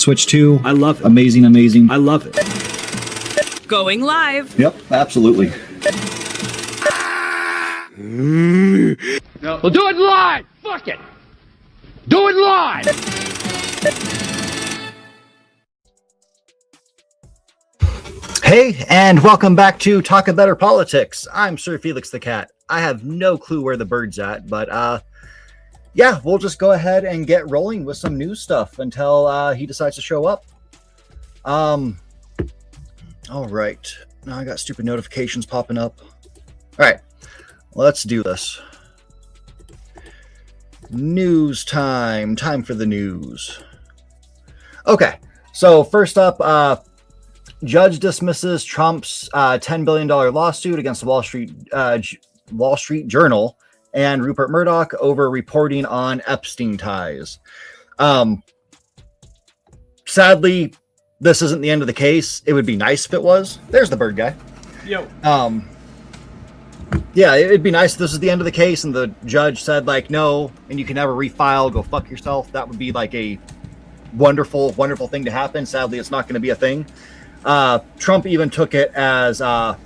switch to. I love it. Amazing, amazing. I love it. Going live. Yep, absolutely. No. We'll do it live. Fuck it. Do it live. Hey, and welcome back to Talk Better Politics. I'm SirFelixTheCat. I have no clue where the bird's at, but yeah, we'll just go ahead and get rolling with some news stuff until he decides to show up. All right. Now I got stupid notifications popping up. All right, let's do this. News time. Time for the news. Okay, so first up, judge dismisses Trump's $10 billion lawsuit against the Wall Street Journal and Rupert Murdoch over reporting on Epstein ties. Sadly, this isn't the end of the case. It would be nice if it was. There's the bird guy. Yo. Yeah, it'd be nice if this is the end of the case and the judge said, like, no, and you can never refile, go fuck yourself. That would be like a wonderful, wonderful thing to happen. Sadly, it's not going to be a thing. Trump even took it as the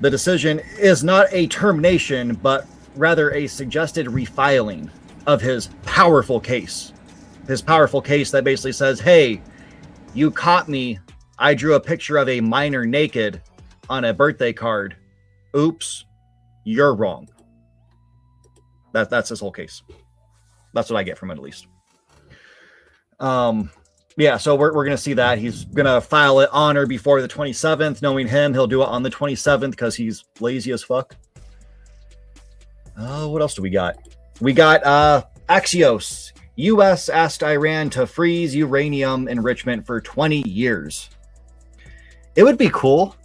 decision is not a termination, but rather a suggested refiling of his powerful case. His powerful case that basically says, hey, you caught me. I drew a picture of a minor naked on a birthday card. Oops, you're wrong. That's his whole case. That's what I get from it, at least. Yeah, so we're going to see that. He's going to file it on or before the 27th. Knowing him, he'll do it on the 27th because he's lazy as fuck. What else do we got? We got Axios. U.S. asked Iran to freeze uranium enrichment for 20 years. It would be cool.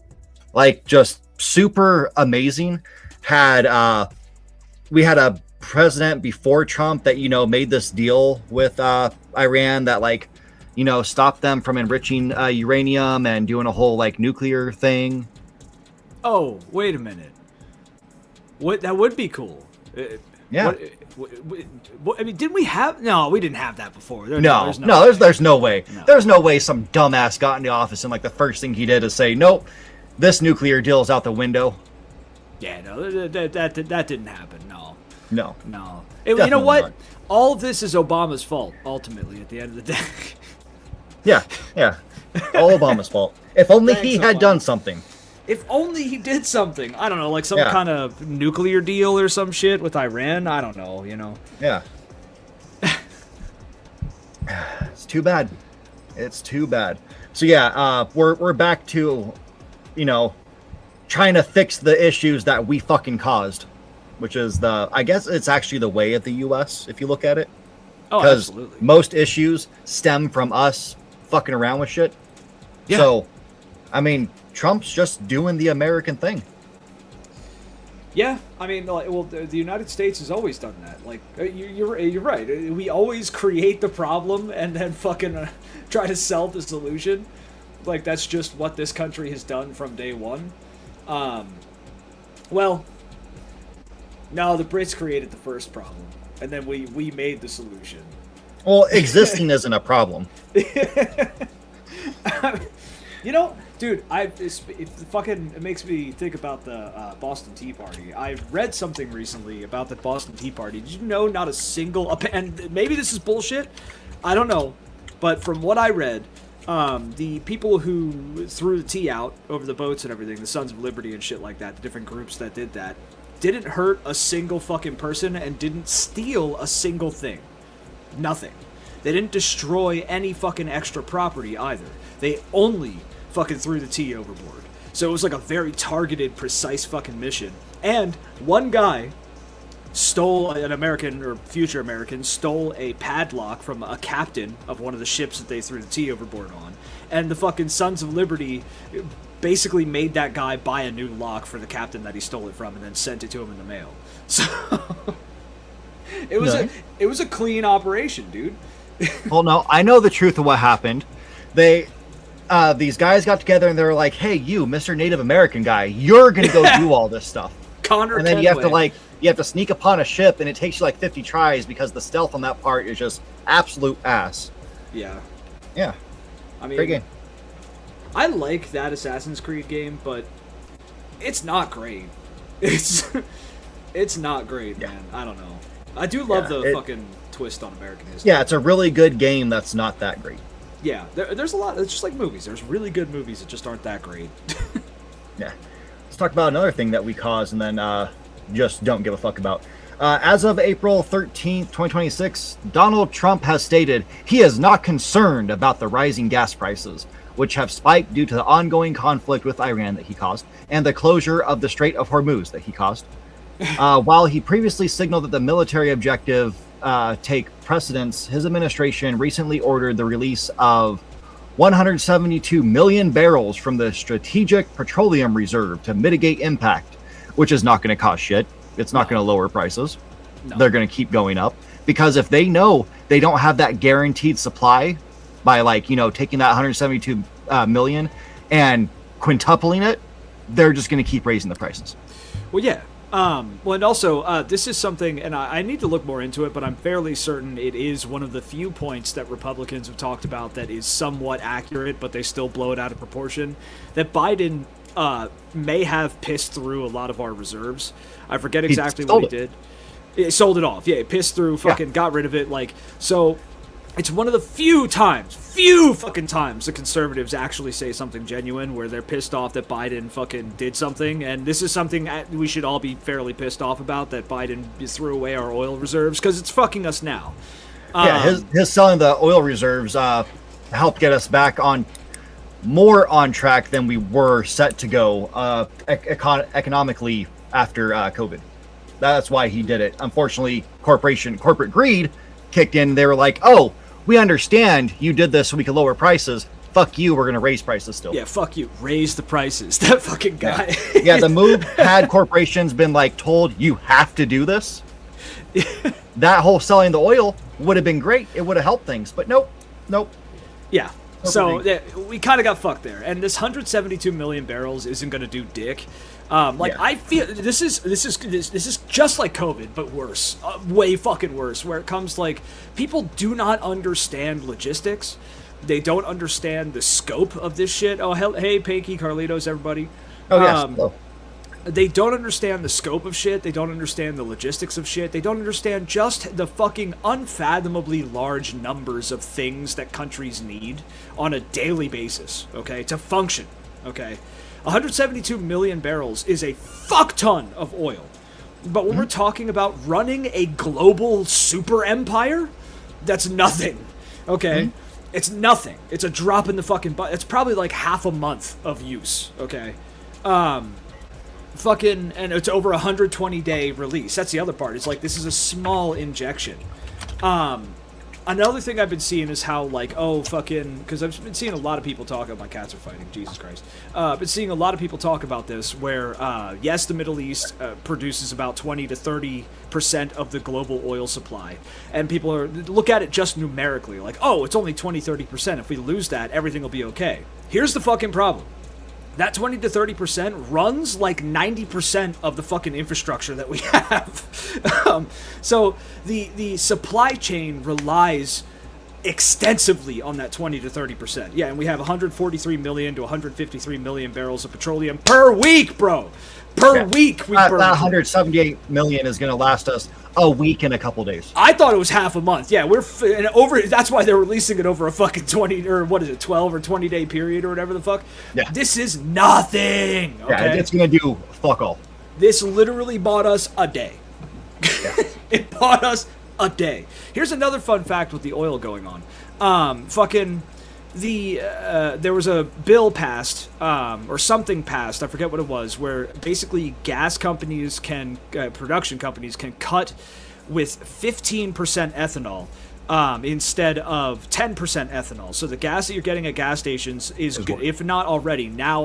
Like, just super amazing. We had a president before Trump that, made this deal with Iran that, like, stop them from enriching uranium and doing a whole like nuclear thing. Oh, wait a minute. What? That would be cool. Yeah. I mean, didn't we have? No, we didn't have that before. There's no way. No. There's no way some dumbass got into office and like the first thing he did is say, nope, this nuclear deal is out the window. Yeah, no, that didn't happen. No. You know what? Not. All of this is Obama's fault. Ultimately, at the end of the day. Yeah. All Obama's fault. If only he had done something. If only he did something. I don't know, like some kind of nuclear deal or some shit with Iran. I don't know, Yeah. It's too bad. It's too bad. So yeah, we're back to, trying to fix the issues that we fucking caused, which is I guess it's actually the way of the U.S. if you look at it. Oh, absolutely. Most issues stem from us fucking around with shit. Yeah. So, I mean, Trump's just doing the American thing. Yeah, I mean, well, the United States has always done that. Like, you're right. We always create the problem and then fucking try to sell the solution. Like, that's just what this country has done from day one. Well, no, the Brits created the first problem, and then we made the solution. Well, existing isn't a problem. Dude, it makes me think about the Boston Tea Party. I read something recently about the Boston Tea Party. Did you know not a single, and maybe this is bullshit, I don't know, but from what I read, the people who threw the tea out over the boats and everything, the Sons of Liberty and shit like that, the different groups that did that, didn't hurt a single fucking person and didn't steal a single thing. Nothing. They didn't destroy any fucking extra property either. They only fucking threw the tea overboard. So it was like a very targeted, precise fucking mission. And one guy stole, an American, or future American, stole a padlock from a captain of one of the ships that they threw the tea overboard on. And the fucking Sons of Liberty basically made that guy buy a new lock for the captain that he stole it from and then sent it to him in the mail. So it was a clean operation, dude. Well, no, I know the truth of what happened. These guys got together and they were like, hey, you, Mr. Native American guy, you're going to go do all this stuff. Connor and then Kenway. you have to sneak upon a ship and it takes you like 50 tries because the stealth on that part is just absolute ass. Yeah. Yeah, I mean, great game. I like that Assassin's Creed game, but it's not great. It's not great, man. I don't know. I do love the fucking twist on American history. Yeah, it's a really good game that's not that great. Yeah, there's a lot. It's just like movies. There's really good movies that just aren't that great. Yeah. Let's talk about another thing that we caused and then just don't give a fuck about. As of April 13th, 2026, Donald Trump has stated he is not concerned about the rising gas prices, which have spiked due to the ongoing conflict with Iran that he caused and the closure of the Strait of Hormuz that he caused. While he previously signaled that the military objective take precedence, his administration recently ordered the release of 172 million barrels from the Strategic Petroleum Reserve to mitigate impact, which is not going to cost shit. It's not going to lower prices. No. They're going to keep going up because if they know they don't have that guaranteed supply by taking that 172 million and quintupling it, they're just going to keep raising the prices. Well, yeah. Well, and also, this is something, and I need to look more into it, but I'm fairly certain it is one of the few points that Republicans have talked about that is somewhat accurate, but they still blow it out of proportion, that Biden may have pissed through a lot of our reserves. I forget exactly what he did. He sold it off. Yeah, he pissed through, got rid of it. So it's one of the few fucking times the conservatives actually say something genuine where they're pissed off that Biden fucking did something, and this is something we should all be fairly pissed off about, that Biden threw away our oil reserves, because it's fucking us now. His selling the oil reserves helped get us back more on track than we were set to go economically after COVID. That's why he did it. Unfortunately, corporate greed kicked in. They were like, oh, we understand you did this so we could lower prices. Fuck you, we're going to raise prices still. Yeah, fuck you. Raise the prices. That fucking guy. Yeah, the move had corporations been told you have to do this. That whole selling the oil would have been great. It would have helped things, but nope. Yeah. So we kind of got fucked there. And this 172 million barrels isn't going to do dick. I feel this is just like COVID, but worse, way fucking worse. Where it comes people do not understand logistics, they don't understand the scope of this shit. Oh hey, Panky, Carlitos, everybody. Oh yes. Hello. They don't understand the scope of shit. They don't understand the logistics of shit. They don't understand just the fucking unfathomably large numbers of things that countries need on a daily basis. Okay, to function. Okay. 172 million barrels is a fuck ton of oil. But when we're talking about running a global super empire, that's nothing. Okay? It's nothing. It's a drop in the fucking butt. It's probably half a month of use. Okay? And it's over 120-day release. That's the other part. It's this is a small injection. Another thing I've been seeing is how, because I've been seeing a lot of people talk about, my cats are fighting, Jesus Christ. Been seeing a lot of people talk about this, where, yes, the Middle East produces about 20 to 30% of the global oil supply. And people look at it just numerically, it's only 20, 30%. If we lose that, everything will be okay. Here's the fucking problem. That 20 to 30% runs 90% of the fucking infrastructure that we have. So the supply chain relies extensively on that 20 to 30%. Yeah, and we have 143 million to 153 million barrels of petroleum per week, bro. Per week we burn. That 178 million is going to last us a week and a couple days. I thought it was half a month. Yeah, that's why they're releasing it over a fucking 20 or 12 or 20 day period or whatever the fuck. Yeah. This is nothing. Okay? Yeah, it's going to do fuck all. This literally bought us a day. Yeah. It bought us a day. Here's another fun fact with the oil going on. There was a bill passed, or something passed, I forget what it was, where basically gas companies production companies can cut with 15% ethanol, instead of 10% ethanol. So the gas that you're getting at gas stations is good, if not now,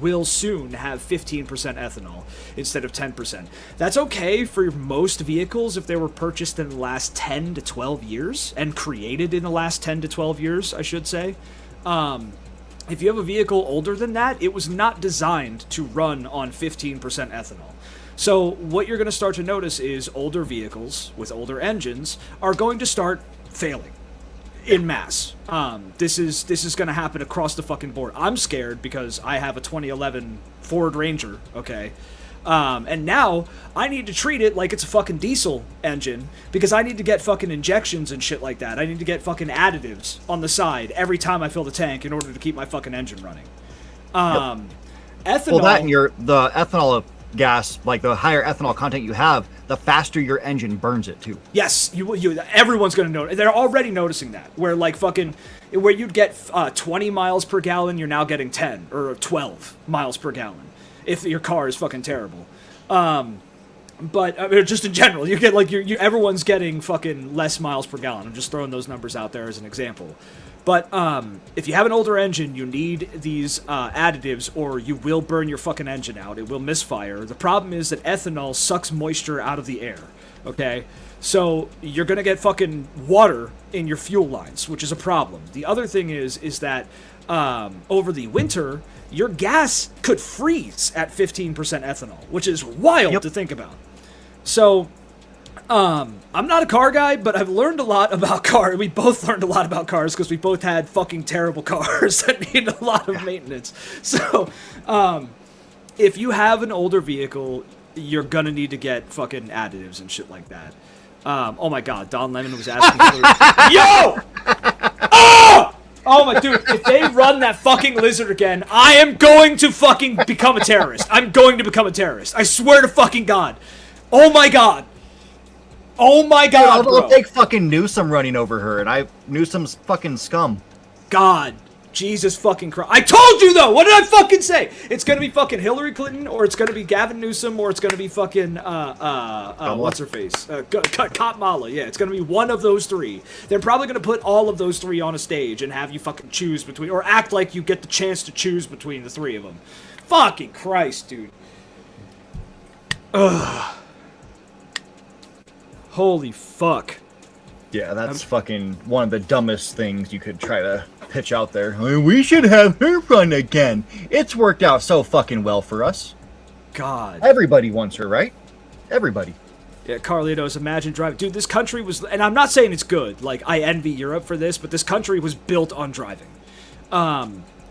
will soon have 15% ethanol instead of 10%. That's okay for most vehicles if they were purchased in the last 10 to 12 years and created in the last 10 to 12 years, I should say. If you have a vehicle older than that, it was not designed to run on 15% ethanol. So what you're going to start to notice is older vehicles with older engines are going to start failing. in mass. This is going to happen across the fucking board. I'm scared because I have a 2011 Ford Ranger, okay? And now I need to treat it like it's a fucking diesel engine because I need to get fucking injections and shit like that. I need to get fucking additives on the side every time I fill the tank in order to keep my fucking engine running. Ethanol. Well, that and the ethanol gas, like the higher ethanol content you have, the faster your engine burns it too. Yes, everyone's gonna notice. They're already noticing that. Where like fucking, where you'd get 20 miles per gallon, you're now getting 10 or 12 miles per gallon if your car is fucking terrible. But I mean, just in general, you get like everyone's getting fucking less miles per gallon. I'm just throwing those numbers out there as an example. But if you have an older engine, you need these additives or you will burn your fucking engine out. It will misfire. The problem is that ethanol sucks moisture out of the air, okay? So you're going to get fucking water in your fuel lines, which is a problem. The other thing is that over the winter, your gas could freeze at 15% ethanol, which is wild to think about. So I'm not a car guy, but I've learned a lot about cars. We both learned a lot about cars because we both had fucking terrible cars that need a lot of maintenance. So, if you have an older vehicle, you're gonna need to get fucking additives and shit like that. Oh my god, Don Lemon was asking Yo! Oh! Oh my dude, if they run that fucking lizard again, I am going to fucking become a terrorist. I'm going to become a terrorist. I swear to fucking god. Oh my god. Oh my god, I'll take fucking Newsom running over her, and Newsom's fucking scum. God. Jesus fucking Christ. I told you, though! What did I fucking say? It's gonna be fucking Hillary Clinton, or it's gonna be Gavin Newsom, or it's gonna be fucking, what's her face? Kamala, yeah. It's gonna be one of those three. They're probably gonna put all of those three on a stage and have you fucking choose between, or act like you get the chance to choose between the three of them. Fucking Christ, dude. Ugh. Holy fuck. Yeah, that's fucking one of the dumbest things you could try to pitch out there. I mean, we should have her run again. It's worked out so fucking well for us. God. Everybody wants her, right? Everybody. Yeah, Carlitos, imagine driving. Dude, this country was, and I'm not saying it's good. Like, I envy Europe for this, but this country was built on driving.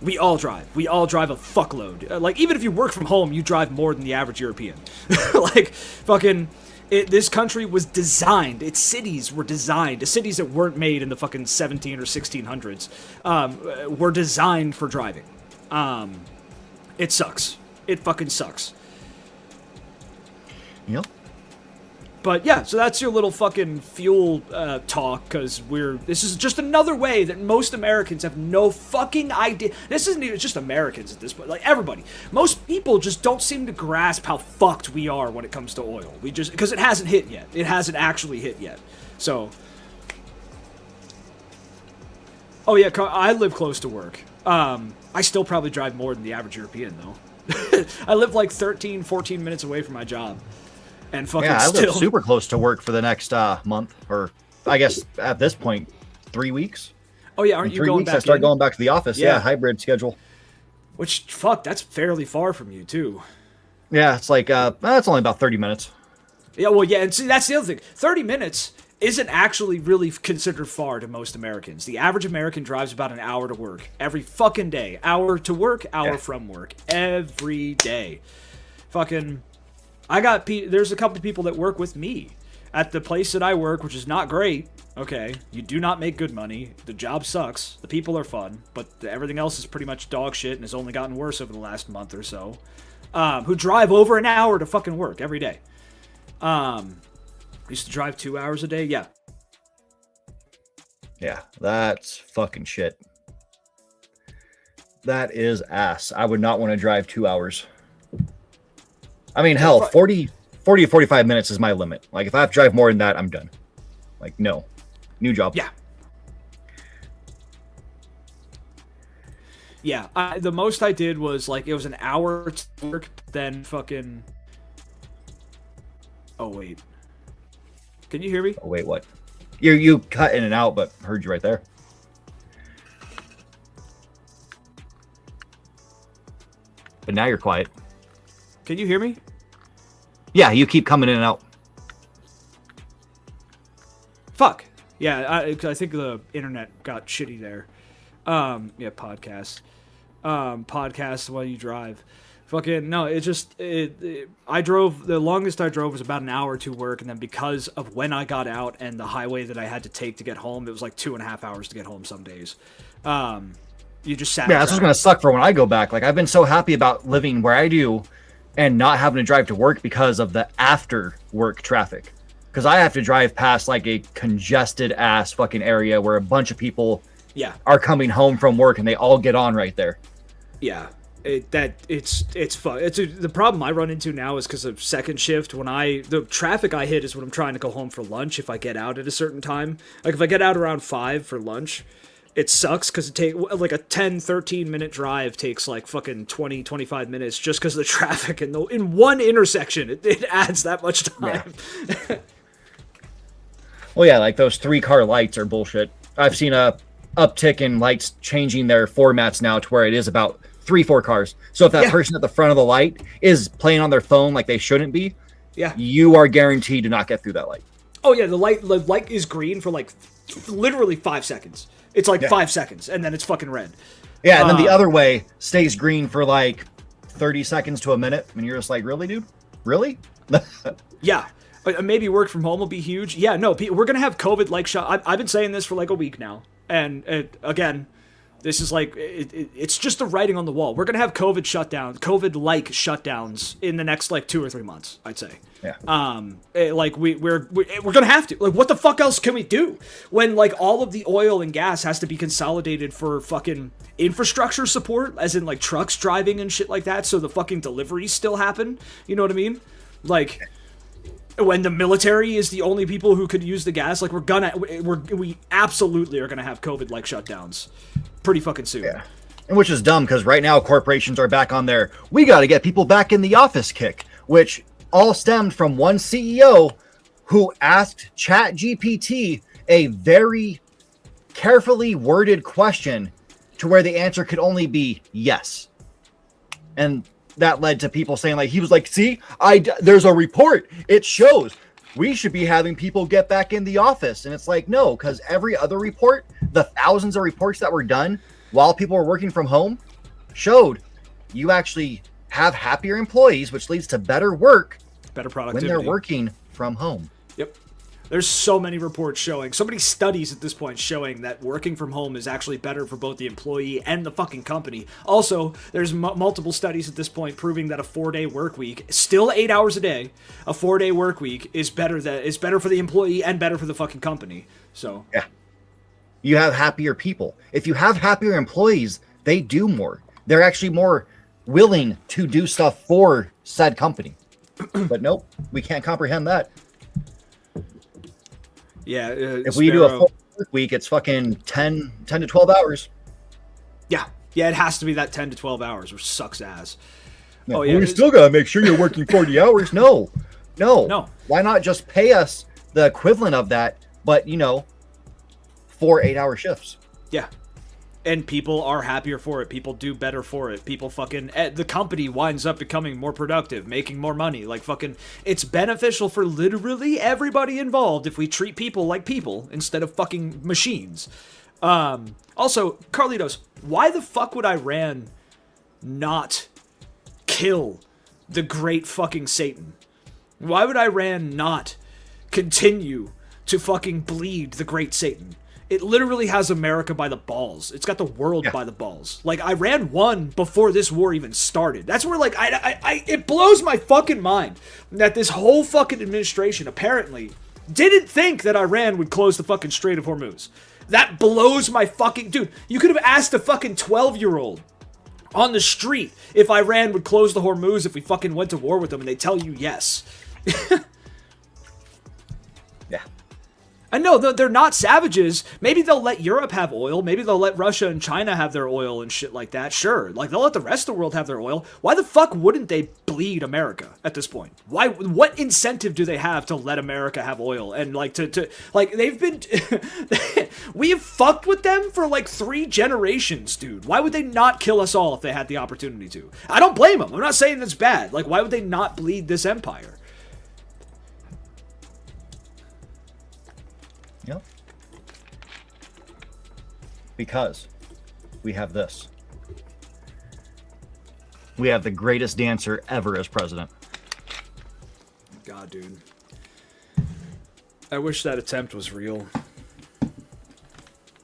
We all drive. We all drive a fuckload. Like, even if you work from home, you drive more than the average European. Like, fucking... this country was designed, its cities were designed, the cities that weren't made in the fucking 17 or 1600s, were designed for driving. It sucks. It fucking sucks. Yep. But yeah, so that's your little fucking fuel talk, because this is just another way that most Americans have no fucking idea. This isn't even just Americans at this point, like everybody. Most people just don't seem to grasp how fucked we are when it comes to oil. Because it hasn't hit yet. It hasn't actually hit yet. So. Oh yeah, I live close to work. I still probably drive more than the average European, though. I live like 13, 14 minutes away from my job. And fucking yeah, I still live super close to work for the next month, or I guess at this point, 3 weeks. Oh yeah, aren't you going back? I start going back to the office. Yeah, hybrid schedule. Which fuck, that's fairly far from you too. Yeah, it's like it's only about 30 minutes. Yeah, well, yeah, and see that's the other thing. 30 minutes isn't actually really considered far to most Americans. The average American drives about an hour to work every fucking day. Hour to work, hour from work every day. Fucking. There's a couple of people that work with me at the place that I work, which is not great. Okay, you do not make good money. The job sucks. The people are fun, but everything else is pretty much dog shit and has only gotten worse over the last month or so. Who drive over an hour to fucking work every day. Used to drive 2 hours a day. Yeah. Yeah, that's fucking shit. That is ass. I would not want to drive 2 hours. I mean, hell, 40 to 45 minutes is my limit. Like, if I have to drive more than that, I'm done. Like, no. New job. Yeah. Yeah, the most I did was, like, it was an hour to work, then fucking... Oh, wait. Can you hear me? Oh, wait, what? You cut in and out, but heard you right there. But now you're quiet. Can you hear me? Yeah, you keep coming in and out. Fuck. Yeah, I think the internet got shitty there. Yeah, podcast. Podcast while you drive. Fucking no, I drove, the longest I drove was about an hour to work, and then because of when I got out and the highway that I had to take to get home, it was like 2.5 hours to get home some days. You just sat. Yeah, that's what's gonna suck for when I go back. Like, I've been so happy about living where I do and not having to drive to work because of the after work traffic. Because I have to drive past like a congested ass fucking area where a bunch of people are coming home from work and they all get on right there. Yeah. It's fun. The problem I run into now is because of second shift. The traffic I hit is when I'm trying to go home for lunch. If I get out at a certain time, like if I get out around 5 for lunch, it sucks because it takes like a 10-13 minute drive takes like fucking 20-25 minutes just because of the traffic in one intersection. It adds that much time. Yeah. Well, yeah, like those 3-car lights are bullshit. I've seen a uptick in lights changing their formats now to where it is about 3-4 cars. So if that person at the front of the light is playing on their phone like they shouldn't be, you are guaranteed to not get through that light. Oh yeah, the light is green for like literally 5 seconds. It's like 5 seconds, and then it's fucking red. Yeah, and then the other way stays green for like 30 seconds to a minute, and you're just like, really, dude? Really? Yeah. Maybe work from home will be huge. Yeah, no, we're going to have COVID-like shut. I've been saying this for like a week now. And again, this is like, it's just the writing on the wall. We're going to have COVID-like shutdowns in the next like 2 or 3 months, I'd say. Yeah. Like we're going to have to. Like, what the fuck else can we do when like all of the oil and gas has to be consolidated for fucking infrastructure support, as in like trucks driving and shit like that, so the fucking deliveries still happen? You know what I mean? Like, when the military is the only people who could use the gas, like we absolutely are gonna have COVID-like shutdowns pretty fucking soon. Yeah, and which is dumb because right now corporations are back on their "we got to get people back in the office" kick, which all stemmed from one CEO who asked ChatGPT a very carefully worded question to where the answer could only be yes, and that led to people saying, like, he was like, see, there's a report. It shows we should be having people get back in the office. And it's like, no, because every other report, the thousands of reports that were done while people were working from home, showed you actually have happier employees, which leads to better work, better productivity when they're working from home. Yep. There's so many reports showing, so many studies at this point showing that working from home is actually better for both the employee and the fucking company. Also, there's multiple studies at this point proving that a 4-day work week, still 8 hours a day, a 4-day work week is better for the employee and better for the fucking company. So yeah, you have happier people. If you have happier employees, they do more. They're actually more willing to do stuff for said company. But nope, we can't comprehend that. Yeah, if we do a full work week, it's fucking 10 to 12 hours. Yeah, it has to be that 10 to 12 hours, which sucks ass. Yeah, oh yeah, we still gotta make sure you're working 40 hours. No. Why not just pay us the equivalent of that, but 4 8-hour shifts? Yeah. And people are happier for it. People do better for it. People the company winds up becoming more productive, making more money. Like fucking, it's beneficial for literally everybody involved if we treat people like people instead of fucking machines. Also, Carlitos, why the fuck would Iran not kill the great fucking Satan? Why would Iran not continue to fucking bleed the great Satan? It literally has America by the balls. It's got the world by the balls. Like, Iran won before this war even started. That's where, like, it blows my fucking mind that this whole fucking administration apparently didn't think that Iran would close the fucking Strait of Hormuz. That blows my fucking... Dude, you could have asked a fucking 12-year-old on the street if Iran would close the Hormuz if we fucking went to war with them, and they tell you yes. Yeah. I know they're not savages. Maybe they'll let Europe have oil. Maybe they'll let Russia and China have their oil and shit like that. Sure. Like, they'll let the rest of the world have their oil. Why the fuck wouldn't they bleed America at this point? Why? What incentive do they have to let America have oil? And, like, like, they've been... we have fucked with them for, like, 3 generations, dude. Why would they not kill us all if they had the opportunity to? I don't blame them. I'm not saying that's bad. Like, why would they not bleed this empire? Yep. Because we have this. We have the greatest dancer ever as president. God, dude. I wish that attempt was real.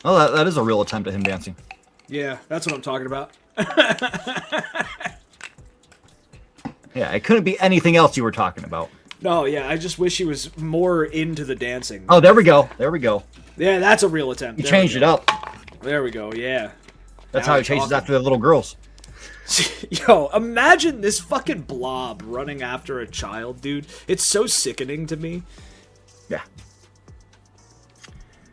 Oh, that is a real attempt at him dancing. Yeah, that's what I'm talking about. Yeah, it couldn't be anything else you were talking about. No, yeah, I just wish he was more into the dancing. Oh, there we go. There we go. Yeah, that's a real attempt. He changed it up. There we go, yeah. That's how he chases after the little girls. Yo, imagine this fucking blob running after a child, dude. It's so sickening to me. Yeah.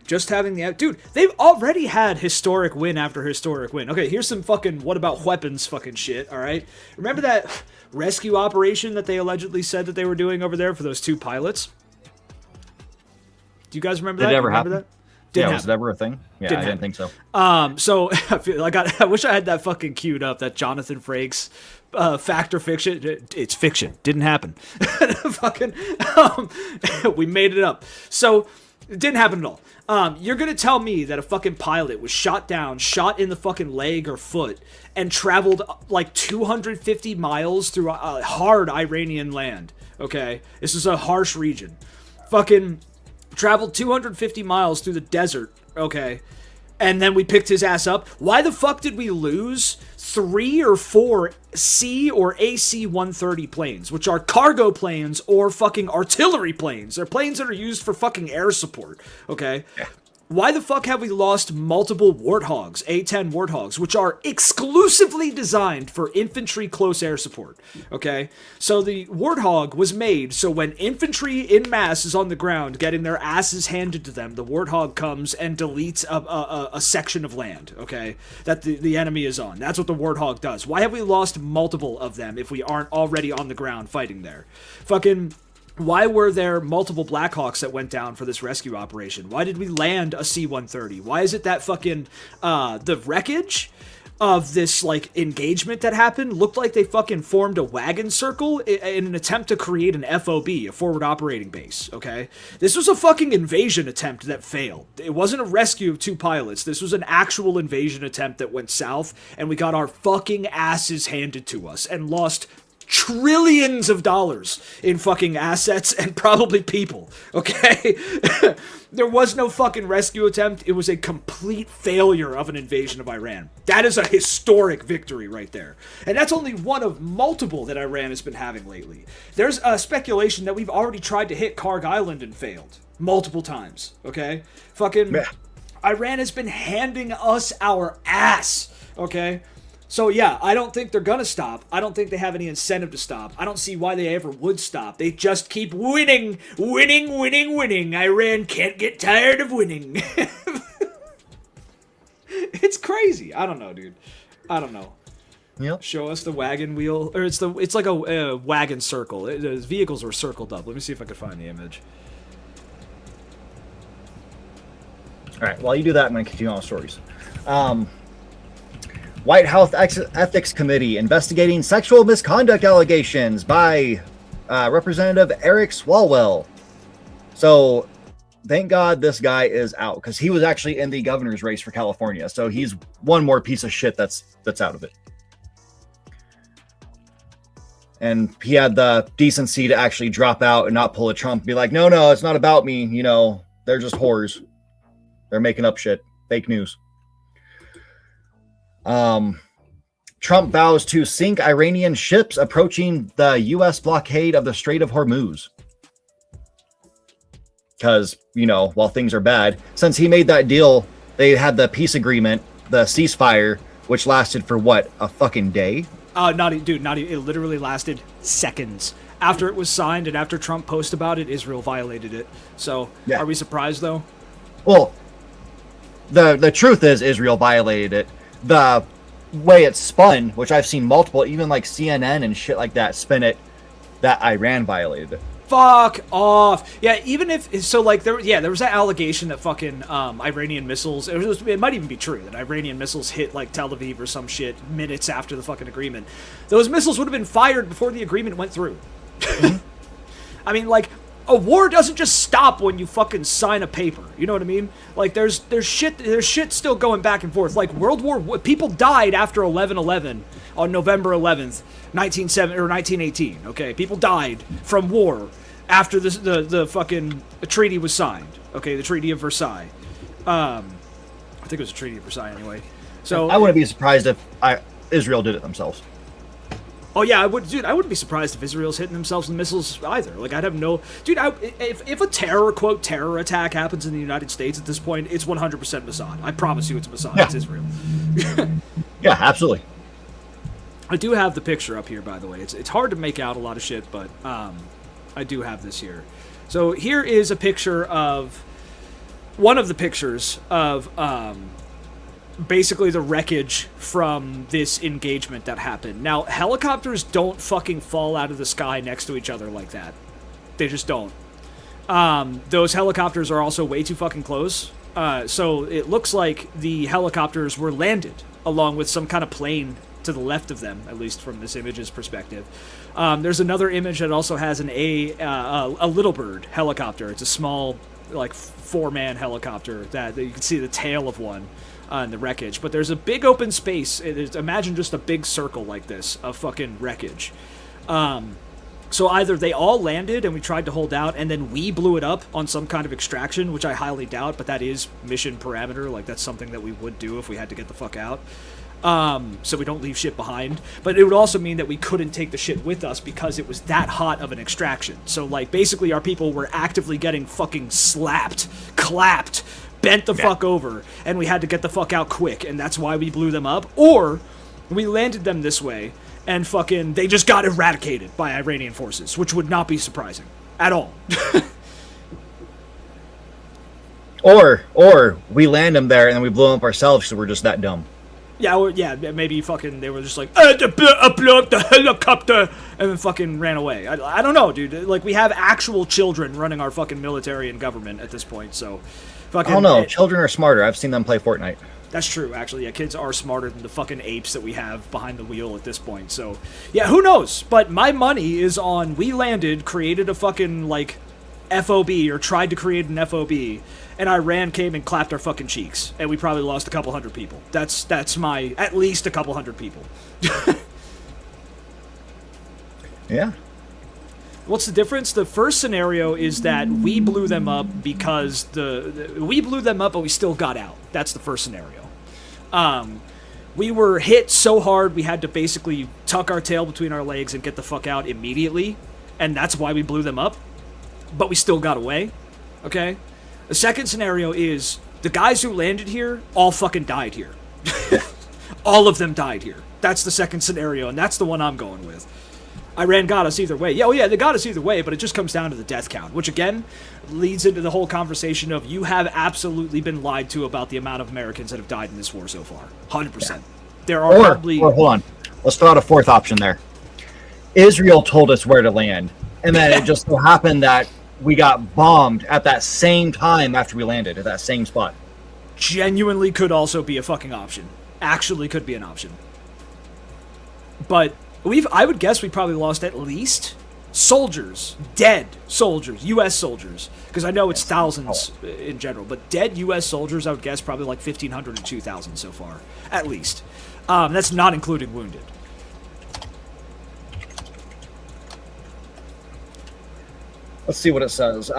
Just having the... Dude, they've already had historic win after historic win. Okay, here's some fucking what about weapons fucking shit, alright? Remember that rescue operation that they allegedly said that they were doing over there for those 2 pilots? Do you guys remember that? Did it ever happen? That? Yeah, was it ever a thing? Yeah, I didn't think so. So I feel like I wish I had that fucking queued up, that Jonathan Frakes fact or fiction. It's fiction. Didn't happen. Fucking, we made it up. So it didn't happen at all. You're gonna tell me that a fucking pilot was shot down, shot in the fucking leg or foot, and traveled like 250 miles through a hard Iranian land. Okay, this is a harsh region. Fucking traveled 250 miles through the desert, okay, and then we picked his ass up. Why the fuck did we lose 3 or 4 C or AC-130 planes, which are cargo planes or fucking artillery planes? They're planes that are used for fucking air support, okay? Yeah. Why the fuck have we lost multiple Warthogs, A-10 Warthogs, which are exclusively designed for infantry close air support, okay? So the Warthog was made so when infantry in mass is on the ground getting their asses handed to them, the Warthog comes and deletes a section of land, okay, that the enemy is on. That's what the Warthog does. Why have we lost multiple of them if we aren't already on the ground fighting there? Fucking... Why were there multiple Blackhawks that went down for this rescue operation? Why did we land a C-130? Why is it that fucking, the wreckage of this, like, engagement that happened looked like they fucking formed a wagon circle in an attempt to create an FOB, a forward operating base, okay? This was a fucking invasion attempt that failed. It wasn't a rescue of 2 pilots. This was an actual invasion attempt that went south, and we got our fucking asses handed to us and lost trillions of dollars in fucking assets and probably people, okay? There was no fucking rescue attempt. It was a complete failure of an invasion of Iran. That is a historic victory right there. And that's only one of multiple that Iran has been having lately. There's a speculation that we've already tried to hit Karg Island and failed multiple times, okay? Fucking Iran has been handing us our ass, okay? So yeah, I don't think they're gonna stop. I don't think they have any incentive to stop. I don't see why they ever would stop. They just keep winning, winning, winning, winning. Iran can't get tired of winning. It's crazy. I don't know, dude. I don't know. Yep. Show us the wagon wheel, or it's like a wagon circle. The vehicles were circled up. Let me see if I can find the image. All right. While you do that, I'm gonna continue on with stories. White House Ethics Committee investigating sexual misconduct allegations by Representative Eric Swalwell. So, thank God this guy is out, because he was actually in the governor's race for California. So he's one more piece of shit that's out of it. And he had the decency to actually drop out and not pull a Trump and be like, no, it's not about me. You know, they're just whores. They're making up shit. Fake news. Trump vows to sink Iranian ships approaching the U.S. blockade of the Strait of Hormuz. Because, you know, while things are bad, since he made that deal, they had the peace agreement, the ceasefire, which lasted for what, a fucking day? Not even. It literally lasted seconds. After it was signed and after Trump posted about it, Israel violated it. So, yeah. Are we surprised, though? Well, the truth is Israel violated it. The way it's spun, which I've seen multiple, even like CNN and shit like that, spin it that Iran violated it. Fuck off. Yeah, even if so, like there was that allegation that fucking Iranian missiles. It might even be true that Iranian missiles hit like Tel Aviv or some shit minutes after the fucking agreement. Those missiles would have been fired before the agreement went through. I mean, like, a war doesn't just stop when you fucking sign a paper. You know what I mean? Like there's shit still going back and forth. Like people died after 11/11 on November 11th, 1918. Okay, people died from war after the fucking treaty was signed. Okay, the Treaty of Versailles. I think it was a Treaty of Versailles anyway. So I wouldn't be surprised if Israel did it themselves. Oh yeah, I wouldn't be surprised if Israel's hitting themselves with missiles either. Like I'd have no, dude. If a terror attack happens in the United States at this point, it's 100% Mossad. I promise you, it's Mossad. Yeah. It's Israel. Yeah, absolutely. I do have the picture up here, by the way. It's hard to make out a lot of shit, but I do have this here. So here is a picture of one of the pictures of basically the wreckage from this engagement that happened. Now, helicopters don't fucking fall out of the sky next to each other like that. They just don't. Those helicopters are also way too fucking close. So it looks like the helicopters were landed along with some kind of plane to the left of them, at least from this image's perspective. There's another image that also has a Little Bird helicopter. It's a small, like, 4-man helicopter that you can see the tail of one in the wreckage. But there's a big open space. Imagine just a big circle like this of fucking wreckage. So either they all landed and we tried to hold out, and then we blew it up on some kind of extraction, which I highly doubt, but that is mission parameter. Like, that's something that we would do if we had to get the fuck out. So we don't leave shit behind. But it would also mean that we couldn't take the shit with us because it was that hot of an extraction. So, like, basically our people were actively getting fucking slapped, clapped, bent the fuck over, and we had to get the fuck out quick, and that's why we blew them up. Or we landed them this way, and fucking they just got eradicated by Iranian forces, which would not be surprising at all. Or we land them there and then we blow them up ourselves because we're just that dumb. Yeah, or, yeah, maybe fucking they were just like, blow up the helicopter, and then fucking ran away. I don't know, dude. Like, we have actual children running our fucking military and government at this point, so fucking... I don't know. Children are smarter. I've seen them play Fortnite. That's true, actually. Yeah, kids are smarter than the fucking apes that we have behind the wheel at this point, so... Yeah, who knows? But my money is on we landed, created a fucking, like, FOB, or tried to create an FOB, and Iran came and clapped our fucking cheeks, and we probably lost a couple hundred people. That's my... at least a couple hundred people. Yeah. What's the difference? The first scenario is that we blew them up because we blew them up, but we still got out. That's the first scenario. We were hit so hard we had to basically tuck our tail between our legs and get the fuck out immediately, and that's why we blew them up. But we still got away. Okay? The second scenario is the guys who landed here all fucking died here. All of them died here. That's the second scenario, and that's the one I'm going with. Iran got us either way. Yeah, oh yeah, they got us either way, but it just comes down to the death count, which again leads into the whole conversation of you have absolutely been lied to about the amount of Americans that have died in this war so far. 100%. Yeah. There are probably... Or, hold on. Let's throw out a fourth option there. Israel told us where to land, and then it just so happened that we got bombed at that same time after we landed, at that same spot. Genuinely could also be a fucking option. Actually could be an option. But... I would guess we probably lost at least soldiers, dead soldiers, U.S. soldiers, because I know it's thousands in general, but dead U.S. soldiers, I would guess probably like 1,500 to 2,000 so far, at least. That's not including wounded. Let's see what it says.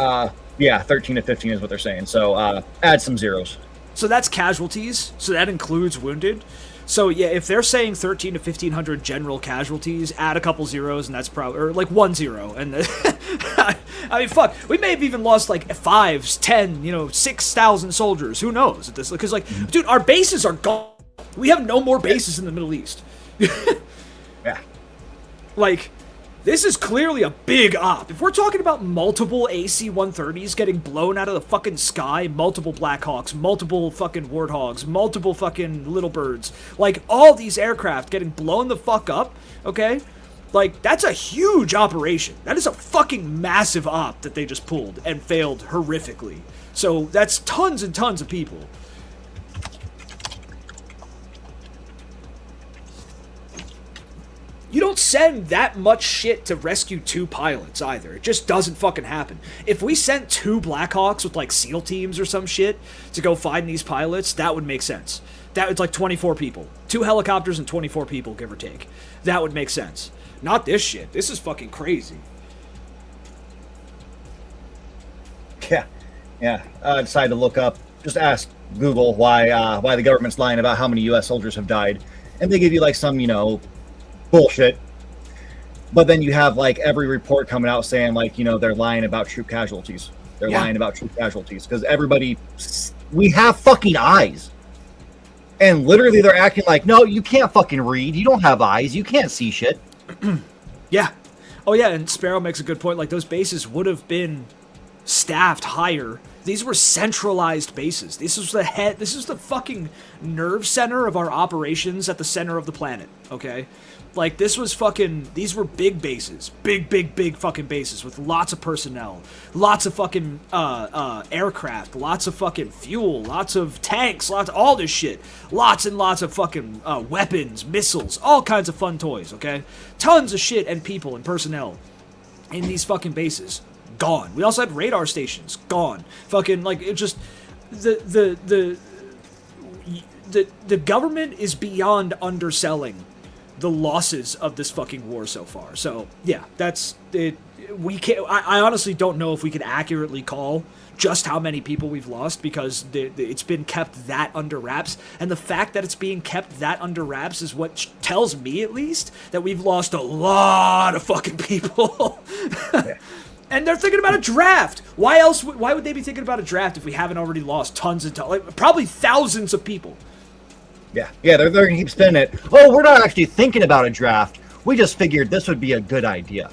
Yeah, 13 to 15 is what they're saying, so add some zeros. So that's casualties, so that includes wounded. So, yeah, if they're saying 1,300 to 1,500 general casualties, add a couple zeros, and that's probably... Or, like, 1 0. And I mean, fuck. We may have even lost, like, 5, 10, 6,000 soldiers. Who knows? Because, like, dude, our bases are gone. We have no more bases in the Middle East. Yeah. Like... This is clearly a big op. If we're talking about multiple AC-130s getting blown out of the fucking sky, multiple Blackhawks, multiple fucking Warthogs, multiple fucking Little Birds, like, all these aircraft getting blown the fuck up, okay? Like, that's a huge operation. That is a fucking massive op that they just pulled and failed horrifically. So, that's tons and tons of people. You don't send that much shit to rescue 2 pilots either. It just doesn't fucking happen. If we sent 2 Blackhawks with like SEAL teams or some shit to go find these pilots, that would make sense. That was like 24 people. 2 helicopters and 24 people, give or take. That would make sense. Not this shit. This is fucking crazy. Yeah. I decided to look up, just ask Google why the government's lying about how many U.S. soldiers have died, and they give you like some, bullshit. But then you have like every report coming out saying like, they're lying about troop casualties. They're lying about troop casualties because we have fucking eyes. And literally they're acting like, no, you can't fucking read. You don't have eyes. You can't see shit. Yeah. Oh yeah, and Sparrow makes a good point. Like those bases would have been staffed higher. These were centralized bases. This was the fucking nerve center of our operations at the center of the planet, okay? Like, these were big bases. Big fucking bases with lots of personnel, lots of fucking, aircraft, lots of fucking fuel, lots of tanks, all this shit. Lots and lots of fucking, weapons, missiles, all kinds of fun toys, okay? Tons of shit and people and personnel in these fucking bases. Gone. We also had radar stations. Gone. Fucking, like, it just... The government is beyond underselling the losses of this fucking war so far. So, yeah, that's... We can't... I honestly don't know if we could accurately call just how many people we've lost because it's been kept that under wraps. And the fact that it's being kept that under wraps is what tells me, at least, that we've lost a lot of fucking people. Yeah. And they're thinking about a draft. Why would they be thinking about a draft if we haven't already lost tons of probably thousands of people? Yeah, they're going to keep spinning it. Oh, we're not actually thinking about a draft. We just figured this would be a good idea.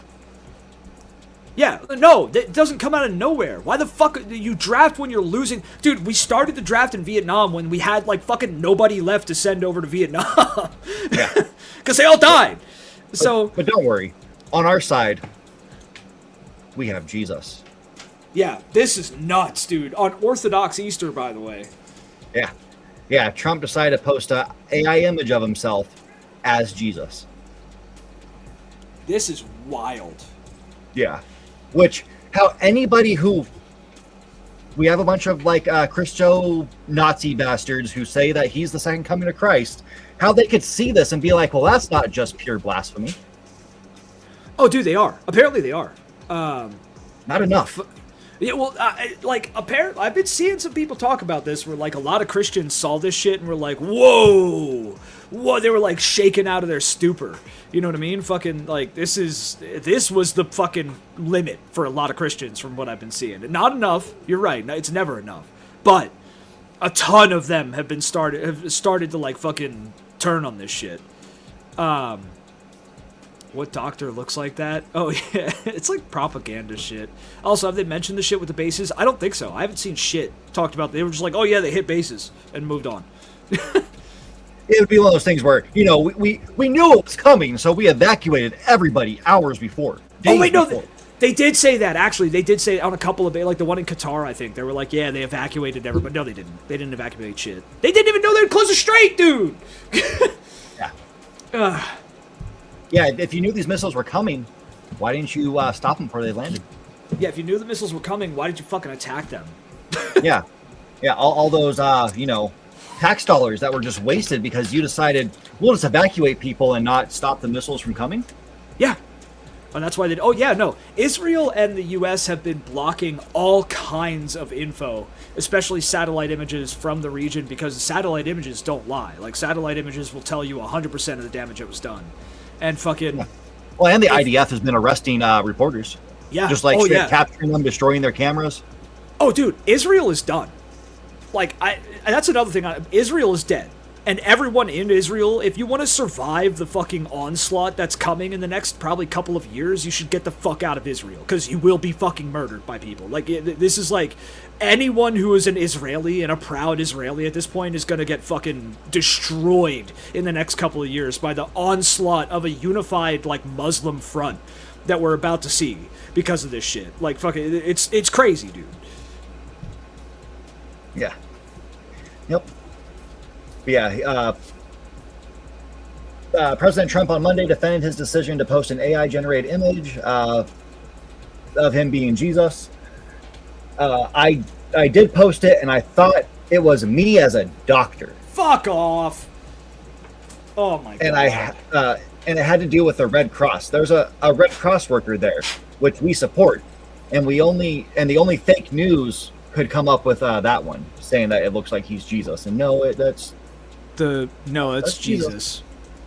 Yeah, no, it doesn't come out of nowhere. Why the fuck you draft when you're losing? Dude, we started the draft in Vietnam when we had like fucking nobody left to send over to Vietnam. Yeah. Because they all died. But don't worry. On our side, we have Jesus. Yeah, this is nuts, dude. On Orthodox Easter, by the way. Yeah, Trump decided to post a AI image of himself as Jesus. This is wild. Yeah. Which, how anybody who... We have a bunch of, like, Christo Nazi bastards who say that he's the second coming of Christ. How they could see this and be like, well, that's not just pure blasphemy. Oh, dude, they are. Apparently they are. Not enough. Yeah, well, apparently, I've been seeing some people talk about this where, like, a lot of Christians saw this shit and were like, whoa, they were, like, shaken out of their stupor. You know what I mean? Fucking, like, this was the fucking limit for a lot of Christians from what I've been seeing. Not enough, you're right, it's never enough. But a ton of them have started to, like, fucking turn on this shit. What doctor looks like that? Oh, yeah. It's like propaganda shit. Also, have they mentioned the shit with the bases? I don't think so. I haven't seen shit talked about. They were just like, oh, yeah, they hit bases and moved on. It would be one of those things where, we knew it was coming, so we evacuated everybody hours before. Oh, wait, no. They did say that, actually. They did say it on a couple of, like the one in Qatar, I think. They were like, yeah, they evacuated everybody. No, they didn't. They didn't evacuate shit. They didn't even know they'd close the strait, dude! Yeah. Yeah, if you knew these missiles were coming, why didn't you stop them before they landed? Yeah, if you knew the missiles were coming, why did you fucking attack them? Yeah, all those, tax dollars that were just wasted because you decided, we'll just evacuate people and not stop the missiles from coming? Yeah. And that's why they... Oh, yeah, no. Israel and the U.S. have been blocking all kinds of info, especially satellite images from the region, because satellite images don't lie. Like, satellite images will tell you 100% of the damage that was done. And fucking... Yeah. Well, and the IDF has been arresting reporters. Yeah. Just like capturing them, destroying their cameras. Oh, dude, Israel is done. Like, that's another thing. Israel is dead. And everyone in Israel, if you want to survive the fucking onslaught that's coming in the next probably couple of years, you should get the fuck out of Israel. Because you will be fucking murdered by people. Like, this is like... Anyone who is an Israeli and a proud Israeli at this point is going to get fucking destroyed in the next couple of years by the onslaught of a unified, like, Muslim front that we're about to see because of this shit. Like, fucking, it's crazy, dude. Yeah. Yep. Yeah, President Trump on Monday defended his decision to post an AI-generated image of him being Jesus. I did post it, and I thought it was me as a doctor. Fuck off. Oh my god. And it had to do with the Red Cross. There's a Red Cross worker there, which we support, and the only fake news could come up with that one saying that it looks like he's Jesus, and that's Jesus.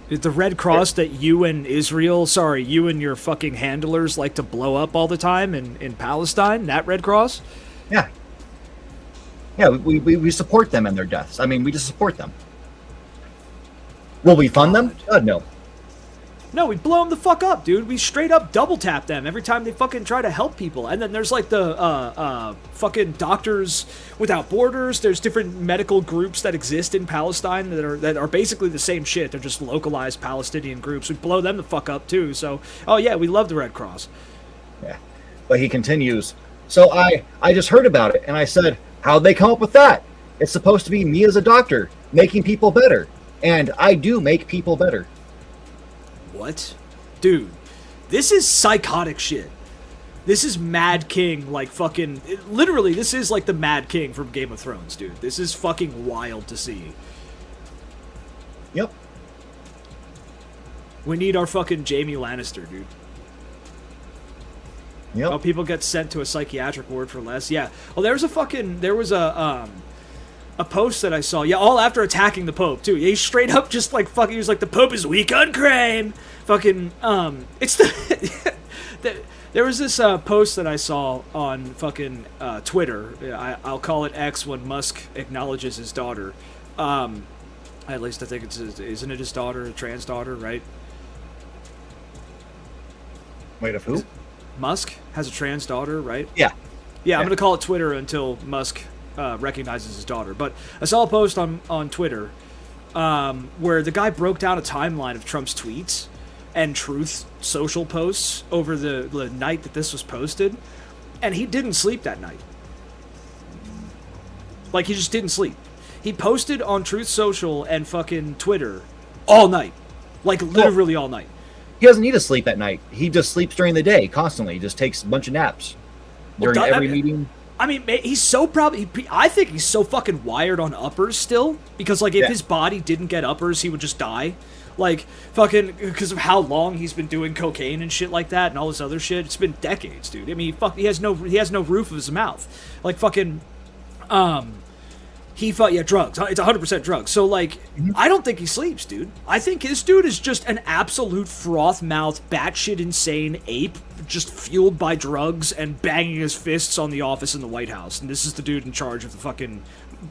The Red Cross that you and you and your fucking handlers like to blow up all the time in Palestine. That Red Cross. Yeah. Yeah, we support them in their deaths. I mean, we just support them. Will we fund them? God, no. No, we blow them the fuck up, dude. We straight up double tap them every time they fucking try to help people. And then there's like the fucking Doctors Without Borders. There's different medical groups that exist in Palestine that are basically the same shit. They're just localized Palestinian groups. We blow them the fuck up too. So, oh yeah, we love the Red Cross. Yeah, but he continues. So I just heard about it and I said, how'd they come up with that? It's supposed to be me as a doctor making people better, and I do make people better. What? Dude, this is psychotic shit. This is Mad King, like fucking... Literally, this is like the Mad King from Game of Thrones, dude. This is fucking wild to see. Yep. We need our fucking Jaime Lannister, dude. Yep. Oh, people get sent to a psychiatric ward for less. Yeah. Well, there was a post that I saw. Yeah, all after attacking the Pope too. He straight up just like fucking. He was like, the Pope is weak on crime. Fucking. It's the. There was this post that I saw on fucking Twitter. I'll call it X when Musk acknowledges his daughter. At least I think isn't it his daughter, a trans daughter, right? Wait, of who? Musk has a trans daughter, right? Yeah. Yeah, I'm going to call it Twitter until Musk recognizes his daughter. But I saw a post on Twitter where the guy broke down a timeline of Trump's tweets and Truth Social posts over the night that this was posted. And he didn't sleep that night. Like, he just didn't sleep. He posted on Truth Social and fucking Twitter all night. Like, literally all night. He doesn't need to sleep at night. He just sleeps during the day constantly. He just takes a bunch of naps during every meeting. I mean, he's so probably... I think he's so fucking wired on uppers still. Because, like, if his body didn't get uppers, he would just die. Like, fucking... Because of how long he's been doing cocaine and shit like that and all this other shit. It's been decades, dude. I mean, he has no roof of his mouth. Like, fucking... drugs. It's 100% drugs. So, like, I don't think he sleeps, dude. I think this dude is just an absolute froth mouth, batshit insane ape, just fueled by drugs and banging his fists on the office in the White House. And this is the dude in charge of the fucking,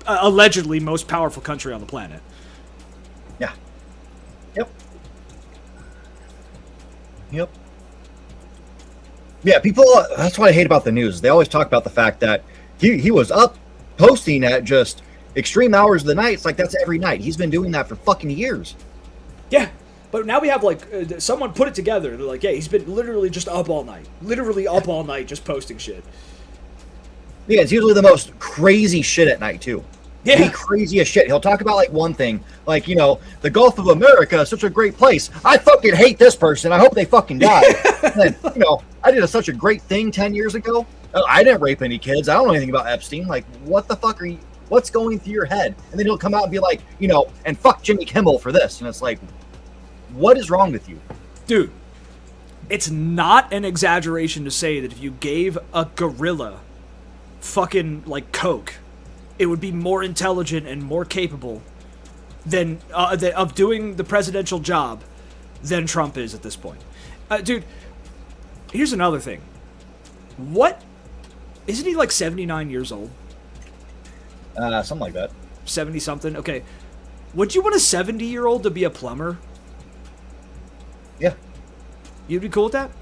allegedly most powerful country on the planet. Yeah. Yep. Yep. Yeah, people, that's what I hate about the news. They always talk about the fact that he was up posting at just extreme hours of the night. It's like, that's every night. He's been doing that for fucking years. Yeah, but now we have, like, someone put it together. They're like, yeah, he's been literally just up all night. Literally up all night just posting shit. Yeah, it's usually the most crazy shit at night, too. Yeah. The craziest shit. He'll talk about, like, one thing. Like, you know, the Gulf of America is such a great place. I fucking hate this person. I hope they fucking die. And, you know, I did such a great thing 10 years ago. I didn't rape any kids. I don't know anything about Epstein. Like, what the fuck are you... What's going through your head? And then he'll come out and be like, you know, and fuck Jimmy Kimmel for this. And it's like, what is wrong with you? Dude, it's not an exaggeration to say that if you gave a gorilla fucking, like, coke, it would be more intelligent and more capable than of doing the presidential job than Trump is at this point. Dude, here's another thing. What? Isn't he like 79 years old? Something like that. 70-something? Okay. Would you want a 70-year-old to be a plumber? Yeah. You'd be cool with that?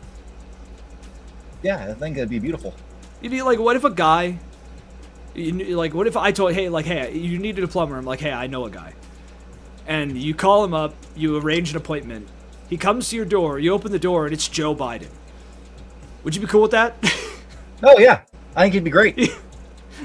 Yeah, I think that'd be beautiful. You'd be like, what if a guy... Like, what if I told, hey, you needed a plumber. I'm like, hey, I know a guy. And you call him up, you arrange an appointment. He comes to your door, you open the door, and it's Joe Biden. Would you be cool with that? Oh, yeah. I think it'd be great.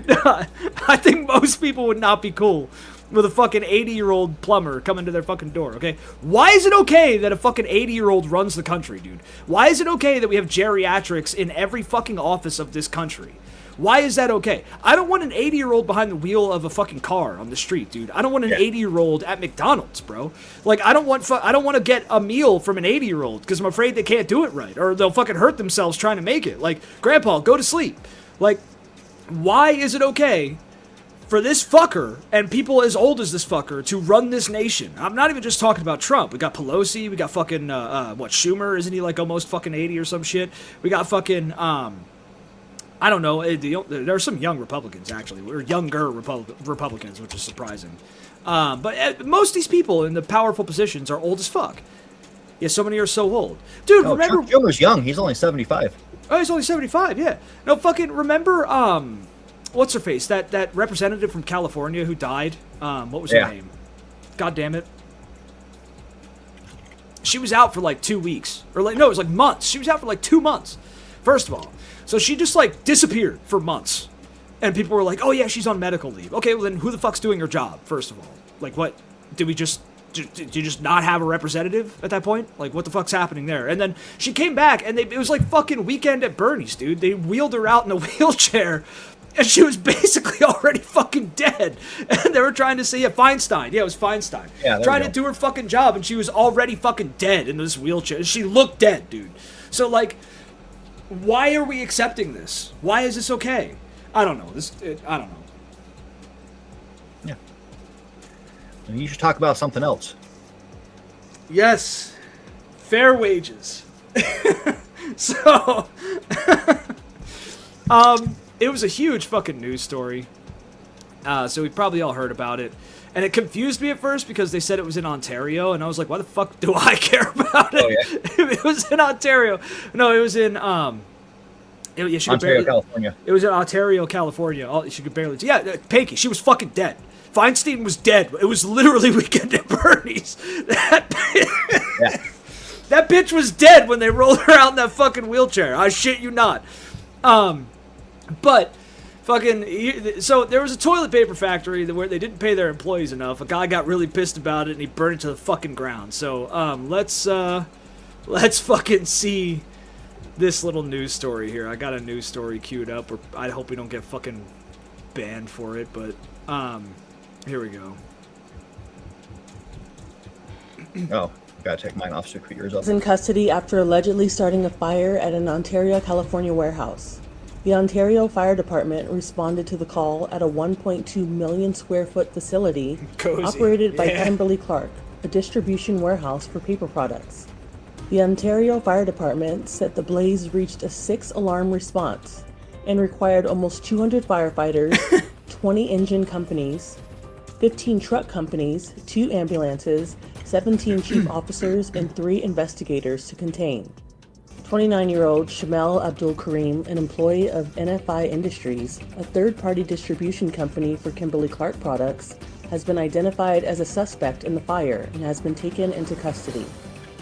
I think most people would not be cool with a fucking 80-year-old plumber coming to their fucking door, okay? Why is it okay that a fucking 80-year-old runs the country, dude? Why is it okay that we have geriatrics in every fucking office of this country? Why is that okay? I don't want an 80-year-old behind the wheel of a fucking car on the street, dude. I don't want an 80-year-old at McDonald's, bro. Like, I don't want to get a meal from an 80-year-old because I'm afraid they can't do it right or they'll fucking hurt themselves trying to make it. Like, Grandpa, go to sleep. Like, why is it okay for this fucker and people as old as this fucker to run this nation? I'm not even just talking about Trump. We got Pelosi. We got fucking, Schumer? Isn't he like almost fucking 80 or some shit? We got fucking, I don't know. There are some young Republicans, actually. Or younger Republicans, which is surprising. But most of these people in the powerful positions are old as fuck. Yeah, so many are so old. Dude, remember... Chuck Schumer's young. He's only 75. Oh, he's only 75, yeah. No, fucking remember, what's her face? That representative from California who died? What was her name? God damn it. She was out for like 2 weeks. Or like, no, it was like months. She was out for like 2 months. First of all. So she just, like, disappeared for months. And people were like, oh, yeah, she's on medical leave. Okay, well, then who the fuck's doing her job, first of all? Like, what? Did you just not have a representative at that point? Like, what the fuck's happening there? And then she came back, and it was like fucking Weekend at Bernie's, dude. They wheeled her out in a wheelchair, and she was basically already fucking dead. And they were trying to say, Feinstein. Yeah, it was Feinstein. Yeah, trying to do her fucking job, and she was already fucking dead in this wheelchair. She looked dead, dude. So, like... why are we accepting this? Why is this okay? I don't know. I don't know. Yeah. You should talk about something else. Yes. Fair wages. So, it was a huge fucking news story. So we probably all heard about it. And it confused me at first because they said it was in Ontario, and I was like, why the fuck do I care about it? Oh, yeah. It was in Ontario. No, it was in, Ontario, California. It was in Ontario, California. She could barely, Panky, she was fucking dead. Feinstein was dead. It was literally Weekend at Bernie's. That bitch was dead when they rolled her out in that fucking wheelchair. I shit you not. But... so there was a toilet paper factory where they didn't pay their employees enough. A guy got really pissed about it and he burned it to the fucking ground. So let's fucking see this little news story here. I got a news story queued up. Or I hope we don't get fucking banned for it, but here we go. Oh, gotta take mine off so put yours up. Is in custody after allegedly starting a fire at an Ontario, California warehouse. The Ontario Fire Department responded to the call at a 1.2 million square foot facility operated by Kimberly-Clark, a distribution warehouse for paper products. The Ontario Fire Department said the blaze reached a 6-alarm response and required almost 200 firefighters, 20 engine companies, 15 truck companies, 2 ambulances, 17 chief officers, and 3 investigators to contain. 29-year-old Shamel Abdul Karim, an employee of NFI Industries, a third-party distribution company for Kimberly-Clark products, has been identified as a suspect in the fire and has been taken into custody.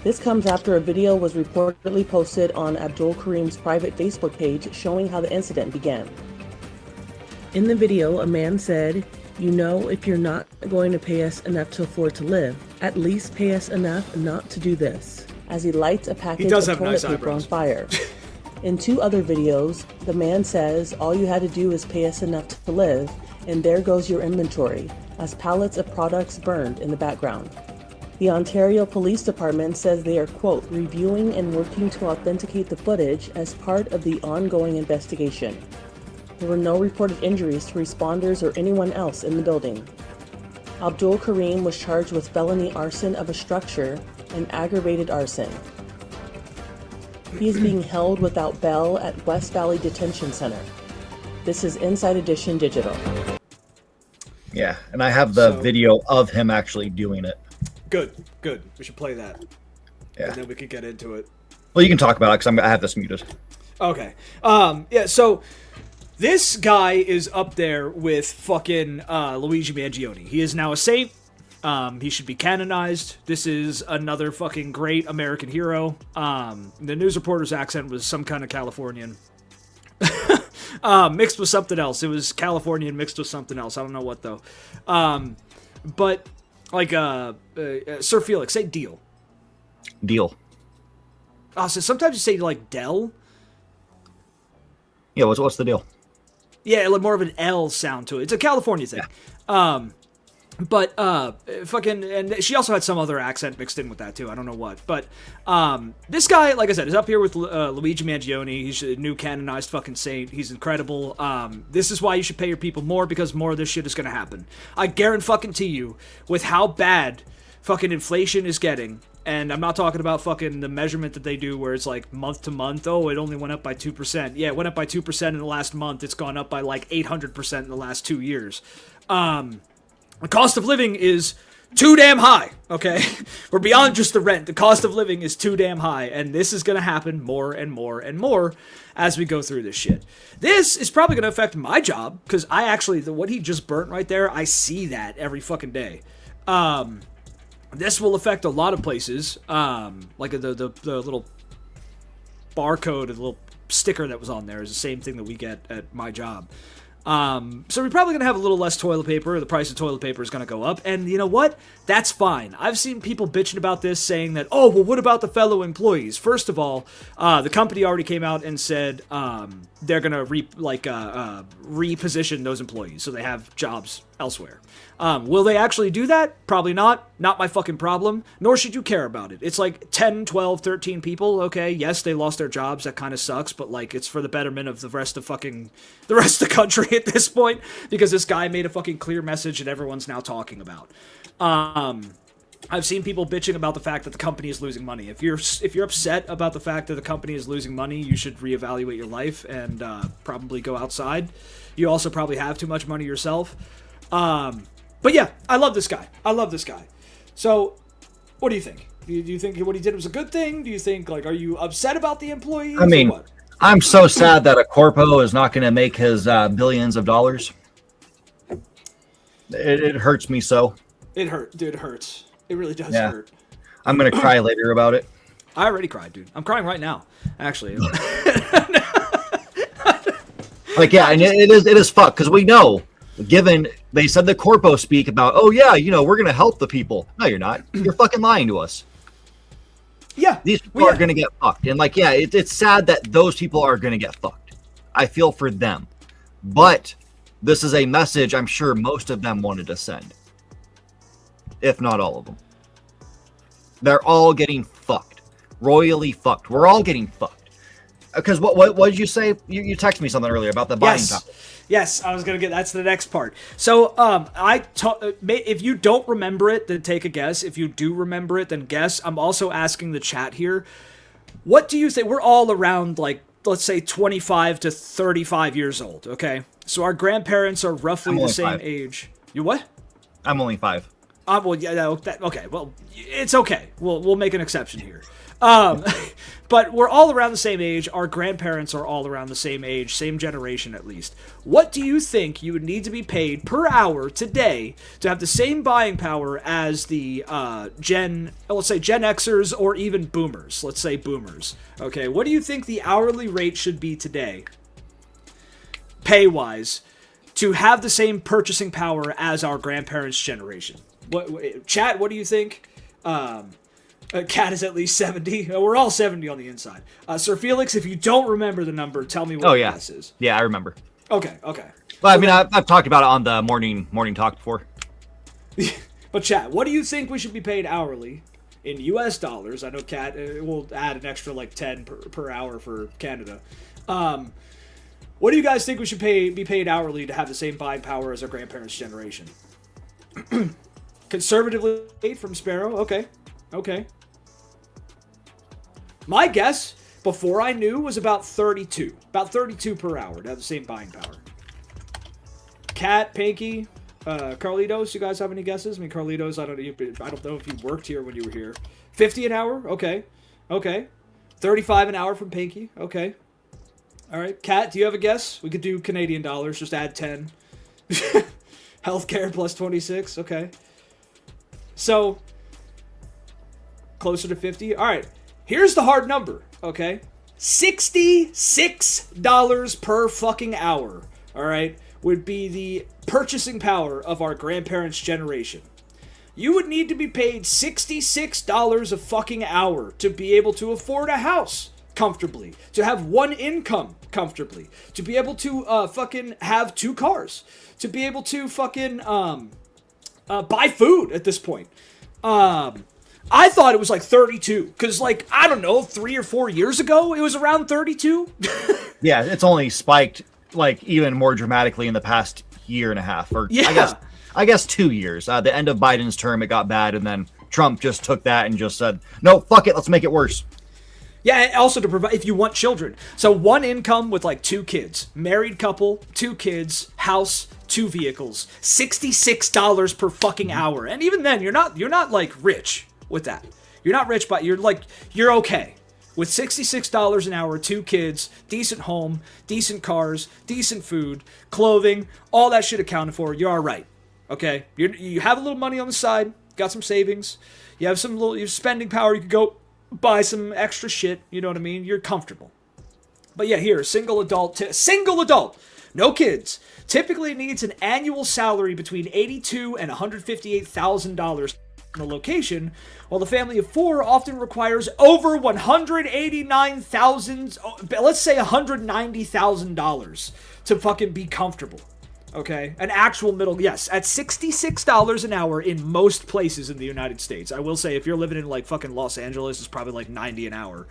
This comes after a video was reportedly posted on Abdul Karim's private Facebook page showing how the incident began. In the video, a man said, "You know, if you're not going to pay us enough to afford to live, at least pay us enough not to do this," as he lights a package of toilet paper on fire. In 2 other videos, the man says, "All you had to do is pay us enough to live, and there goes your inventory," as pallets of products burned in the background. The Ontario Police Department says they are, quote, "reviewing and working to authenticate the footage as part of the ongoing investigation." There were no reported injuries to responders or anyone else in the building. Abdul Karim was charged with felony arson of a structure and aggravated arson. He is being held without bail at West Valley Detention Center. This is Inside Edition Digital. Yeah, and I have the video of him actually doing it. Good. We should play that. Yeah. And then we could get into it. Well, you can talk about it because I have this muted. Okay. So this guy is up there with fucking Luigi Mangione. He is now a saint. He should be canonized. This is another fucking great American hero. The news reporter's accent was some kind of Californian. Mixed with something else. It was Californian mixed with something else. I don't know what, though. But like Sir Felix, say deal. Deal. Oh, so sometimes you say like Dell. Yeah, what's the deal? Yeah, like more of an L sound to it. It's a California thing. Yeah. But fucking, and she also had some other accent mixed in with that too. I don't know what, but this guy, like I said, is up here with Luigi Mangione. He's a new canonized fucking saint. He's incredible. This is why you should pay your people more, because more of this shit is gonna happen. I guarantee you, with how bad fucking inflation is getting. And I'm not talking about fucking the measurement that they do where it's like month to month. Oh, it only went up by 2%. Yeah, it went up by 2% in the last month. It's gone up by like 800% in the last 2 years. The cost of living is too damn high, okay? We're beyond just the rent. The cost of living is too damn high. And this is going to happen more and more and more as we go through this shit. This is probably going to affect my job because I actually, what he just burnt right there, I see that every fucking day. This will affect a lot of places, like the little barcode, the little sticker that was on there is the same thing that we get at my job. So we're probably going to have a little less toilet paper. The price of toilet paper is going to go up. And you know what? That's fine. I've seen people bitching about this, saying that, oh, well, what about the fellow employees? First of all, the company already came out and said they're going to reposition those employees so they have jobs elsewhere. Will they actually do that? Probably not. Not my fucking problem. Nor should you care about it. It's like 10, 12, 13 people. Okay, yes, they lost their jobs. That kind of sucks. But like, it's for the betterment of the rest of the country at this point. Because this guy made a fucking clear message that everyone's now talking about. I've seen people bitching about the fact that the company is losing money. If you're upset about the fact that the company is losing money, you should reevaluate your life and probably go outside. You also probably have too much money yourself. But yeah, I love this guy. So, what do you think? Do you think what he did was a good thing? Do you think, like, are you upset about the employees? I mean, or what? I'm so sad that a corpo is not going to make his billions of dollars. It hurts me so. It hurt, dude. It hurts. It really does hurt. I'm going to cry later about it. I already cried, dude. I'm crying right now, actually. Like, yeah, and it is fucked because we know. Given they said the corpo speak about, oh yeah, we're gonna help the people. No, you're not. You're fucking lying to us. Yeah, these people are gonna get fucked, and like, yeah, it's sad that those people are gonna get fucked. I feel for them, but this is a message I'm sure most of them wanted to send, if not all of them. They're all getting fucked, royally fucked. We're all getting fucked. Because what did you say? You texted me something earlier about the buying power. Yes, I was gonna get. That's the next part. So, if you don't remember it, then take a guess. If you do remember it, then guess. I'm also asking the chat here. What do you think? We're all around, like, let's say 25 to 35 years old. Okay, so our grandparents are roughly the same age. You what? I'm only 5. Well, yeah, okay. Well, it's okay. We'll make an exception here. But we're all around the same age. Our grandparents are all around the same age, same generation at least. What do you think you would need to be paid per hour today to have the same buying power as the let's say Gen Xers or even boomers? Let's say boomers. Okay, what do you think the hourly rate should be today, pay-wise, to have the same purchasing power as our grandparents' generation? Chat, what do you think? Cat is at least 70. We're all 70 on the inside. Sir Felix, if you don't remember the number, tell me what this is. Yeah, I remember. Okay. Well, I mean, I've talked about it on the morning talk before. But chat, what do you think we should be paid hourly in U.S. dollars? I know Cat will add an extra like 10 per hour for Canada. What do you guys think we should be paid hourly to have the same buying power as our grandparents' generation? Conservatively 8 from Sparrow. Okay. My guess, before I knew, was about 32. About 32 per hour to have the same buying power. Cat, Pinky, Carlitos, you guys have any guesses? I mean, Carlitos, I don't know if you worked here when you were here. 50 an hour? Okay. 35 an hour from Pinky? Okay. All right. Cat, do you have a guess? We could do Canadian dollars, just add 10. Healthcare plus 26? Okay. So, closer to 50? All right. Here's the hard number, okay? $66 per fucking hour, all right? would be the purchasing power of our grandparents' generation. You would need to be paid $66 a fucking hour to be able to afford a house comfortably, to have one income comfortably, to be able to fucking have 2 cars, to be able to fucking buy food at this point. I thought it was like 32, because like, I don't know, 3 or 4 years ago, it was around 32. Yeah, it's only spiked like even more dramatically in the past year and a half, or I guess 2 years. The end of Biden's term, it got bad, and then Trump just took that and just said, no, fuck it, let's make it worse. Yeah, and also to provide, if you want children. So one income with like 2 kids, married couple, 2 kids, house, 2 vehicles, $66 per fucking hour. And even then, you're not like rich with that. You're not rich, but you're okay. With $66 an hour, 2 kids, decent home, decent cars, decent food, clothing, all that shit accounted for, you're all right. Okay? You have a little money on the side, got some savings, you have some little spending power, you could go buy some extra shit, you know what I mean? You're comfortable. But yeah, here, single adult, no kids, typically needs an annual salary between $82,000 and $158,000 in the location, while the family of 4 often requires over $189,000, let's say $190,000 to fucking be comfortable. Okay, an actual middle, yes, at $66 an hour in most places in the United States. I will say, if you're living in like fucking Los Angeles, it's probably like 90 an hour,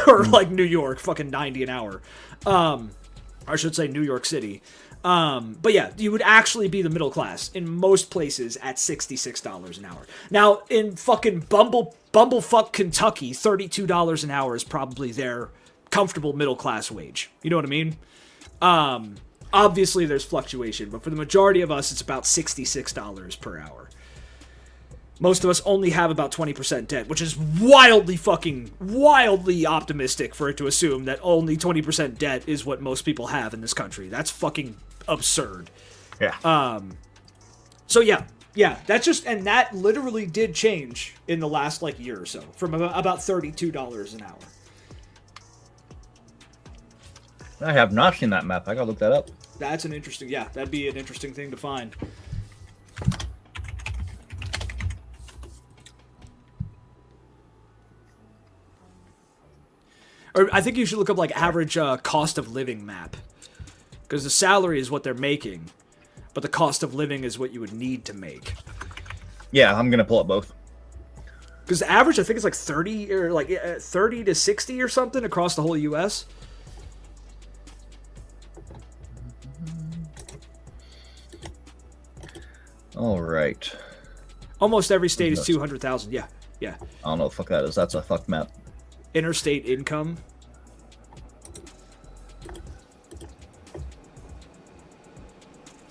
or like New York, fucking 90 an hour. I should say New York City. But yeah, you would actually be the middle class in most places at $66 an hour. Now, in fucking bumblefuck Kentucky, $32 an hour is probably their comfortable middle class wage. You know what I mean? Obviously, there's fluctuation, but for the majority of us, it's about $66 per hour. Most of us only have about 20% debt, which is wildly optimistic for it to assume that only 20% debt is what most people have in this country. That's fucking absurd. Yeah. So yeah, that's just, and that literally did change in the last like year or so, from about $32 an hour. I have not seen that map. I gotta look that up. That's an interesting, that'd be an interesting thing to find. Or I think you should look up like average cost of living map, because the salary is what they're making, but the cost of living is what you would need to make. Yeah, I'm gonna pull up both. Because the average, I think, is like 30 or like 30 to 60 or something across the whole U.S. All right. Almost every state is 200,000. Yeah. I don't know what the fuck that is. That's a fucked map. Interstate income.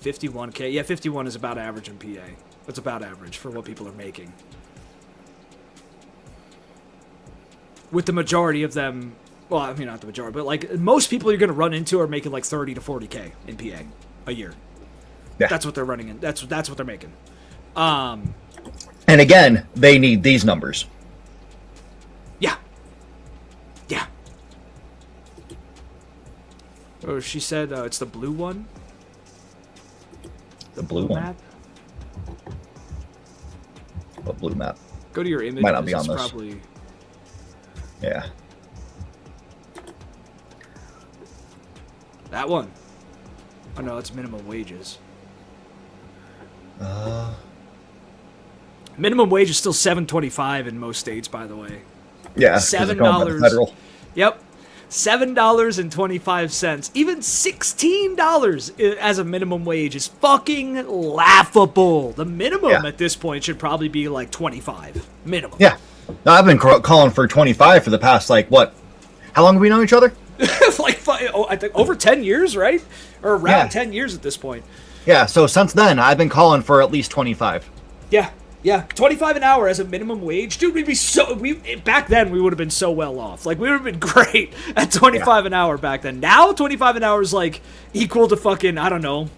$51K. Yeah, 51 is about average in PA. That's about average for what people are making. With the majority of them, well, I mean, not the majority, but like most people you're going to run into are making like 30 to 40K in PA a year. Yeah. That's what they're running in. That's what they're making. And again, they need these numbers. Yeah. Oh, she said it's the blue one. The blue one. Map. What blue map? Go to your image. Might not be on this. Probably... Yeah. That one. Oh no, it's minimum wages. Minimum wage is still $7.25 in most states, by the way. Yeah. $7. Federal. Yep. $7.25. Even $16 as a minimum wage is fucking laughable. The minimum at this point should probably be like 25 minimum. Yeah. No, I've been calling for 25 for the past, like, what? How long have we known each other? Like, I think over 10 years, right? Or around 10 years at this point. Yeah, so since then, I've been calling for at least 25. Yeah. 25 an hour as a minimum wage. Dude, back then, we would have been so well off. Like, we would have been great at 25 an hour back then. Now, 25 an hour is, like, equal to fucking, I don't know,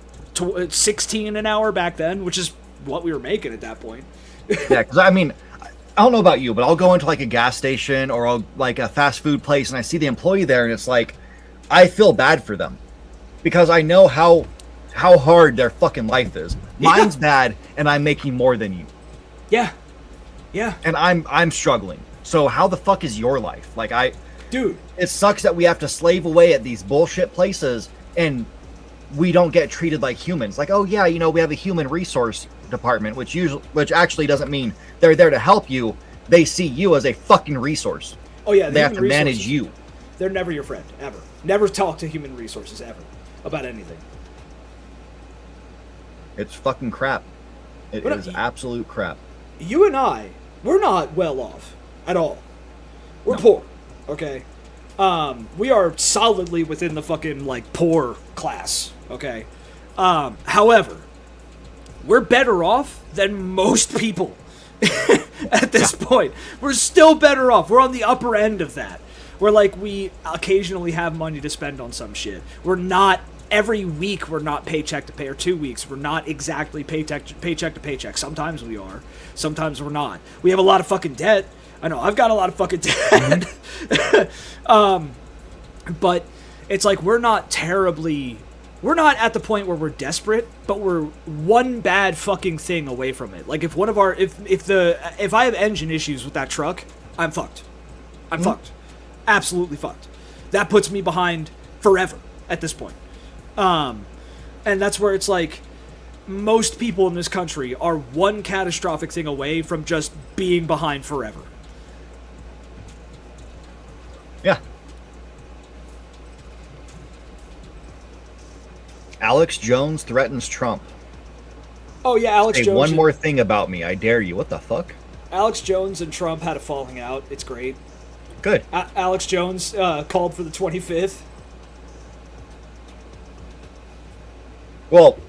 16 an hour back then, which is what we were making at that point. Yeah, because, I mean, I don't know about you, but I'll go into, like, a gas station or, like, a fast food place, and I see the employee there, and it's like, I feel bad for them. Because I know how how hard their fucking life is. Mine's bad, and I'm making more than you. Yeah. And I'm struggling. So how the fuck is your life? Like dude, it sucks that we have to slave away at these bullshit places and we don't get treated like humans. Like, oh yeah, we have a human resource department, which actually doesn't mean they're there to help you. They see you as a fucking resource. Oh yeah, they have to manage you. They're never your friend, ever. Never talk to human resources ever about anything. It's fucking crap. It is absolute crap. You and I, we're not well off at all. We're poor, okay? We are solidly within the fucking, like, poor class, okay? However, we're better off than most people at this point. We're still better off. We're on the upper end of that. We're like, we occasionally have money to spend on some shit. We're not, every week we're not paycheck to pay, or 2 weeks, we're not exactly paycheck to paycheck. Sometimes we are. Sometimes we're not. We have a lot of fucking debt. I know, I've got a lot of fucking debt. But it's like we're not at the point where we're desperate, but we're one bad fucking thing away from it. Like if I have engine issues with that truck, I'm fucked. I'm fucked. Absolutely fucked. That puts me behind forever at this point. And that's where it's like most people in this country are one catastrophic thing away from just being behind forever. Yeah. Alex Jones threatens Trump. Oh yeah, Alex Jones. One more thing about me, I dare you. What the fuck? Alex Jones and Trump had a falling out. It's great. Good. Alex Jones called for the 25th. Well,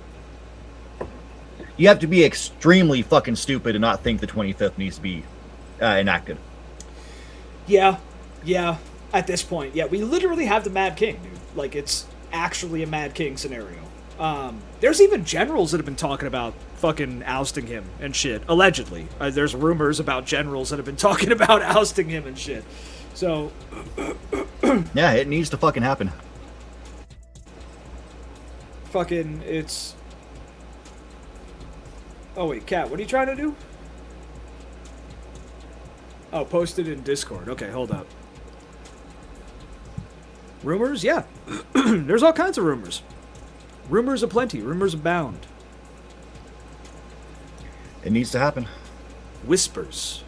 you have to be extremely fucking stupid to not think the 25th needs to be enacted. Yeah. At this point, yeah, we literally have the Mad King, dude. Like, it's actually a Mad King scenario. There's even generals that have been talking about fucking ousting him and shit. Allegedly. There's rumors about generals that have been talking about ousting him and shit. So... yeah, it needs to fucking happen. Fucking, it's... Oh, wait, Kat, what are you trying to do? Oh, post it in Discord. Okay, hold up. Rumors? Yeah. There's all kinds of rumors. Rumors aplenty. Rumors abound. It needs to happen. Whispers.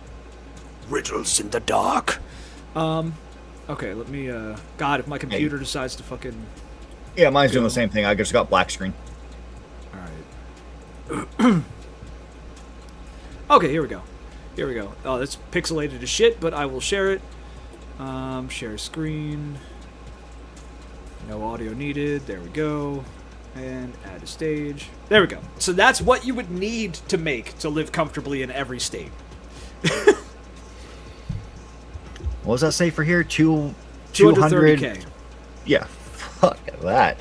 Riddles in the dark. Okay, let me, God, if my computer decides to fucking... Yeah, mine's doing the same thing. I just got black screen. Alright. Okay, here we go. Oh, that's pixelated as shit, but I will share it. Share screen. No audio needed. There we go. And add a stage. There we go. So that's what you would need to make to live comfortably in every state. What does that say for here? 230K. Yeah, fuck that.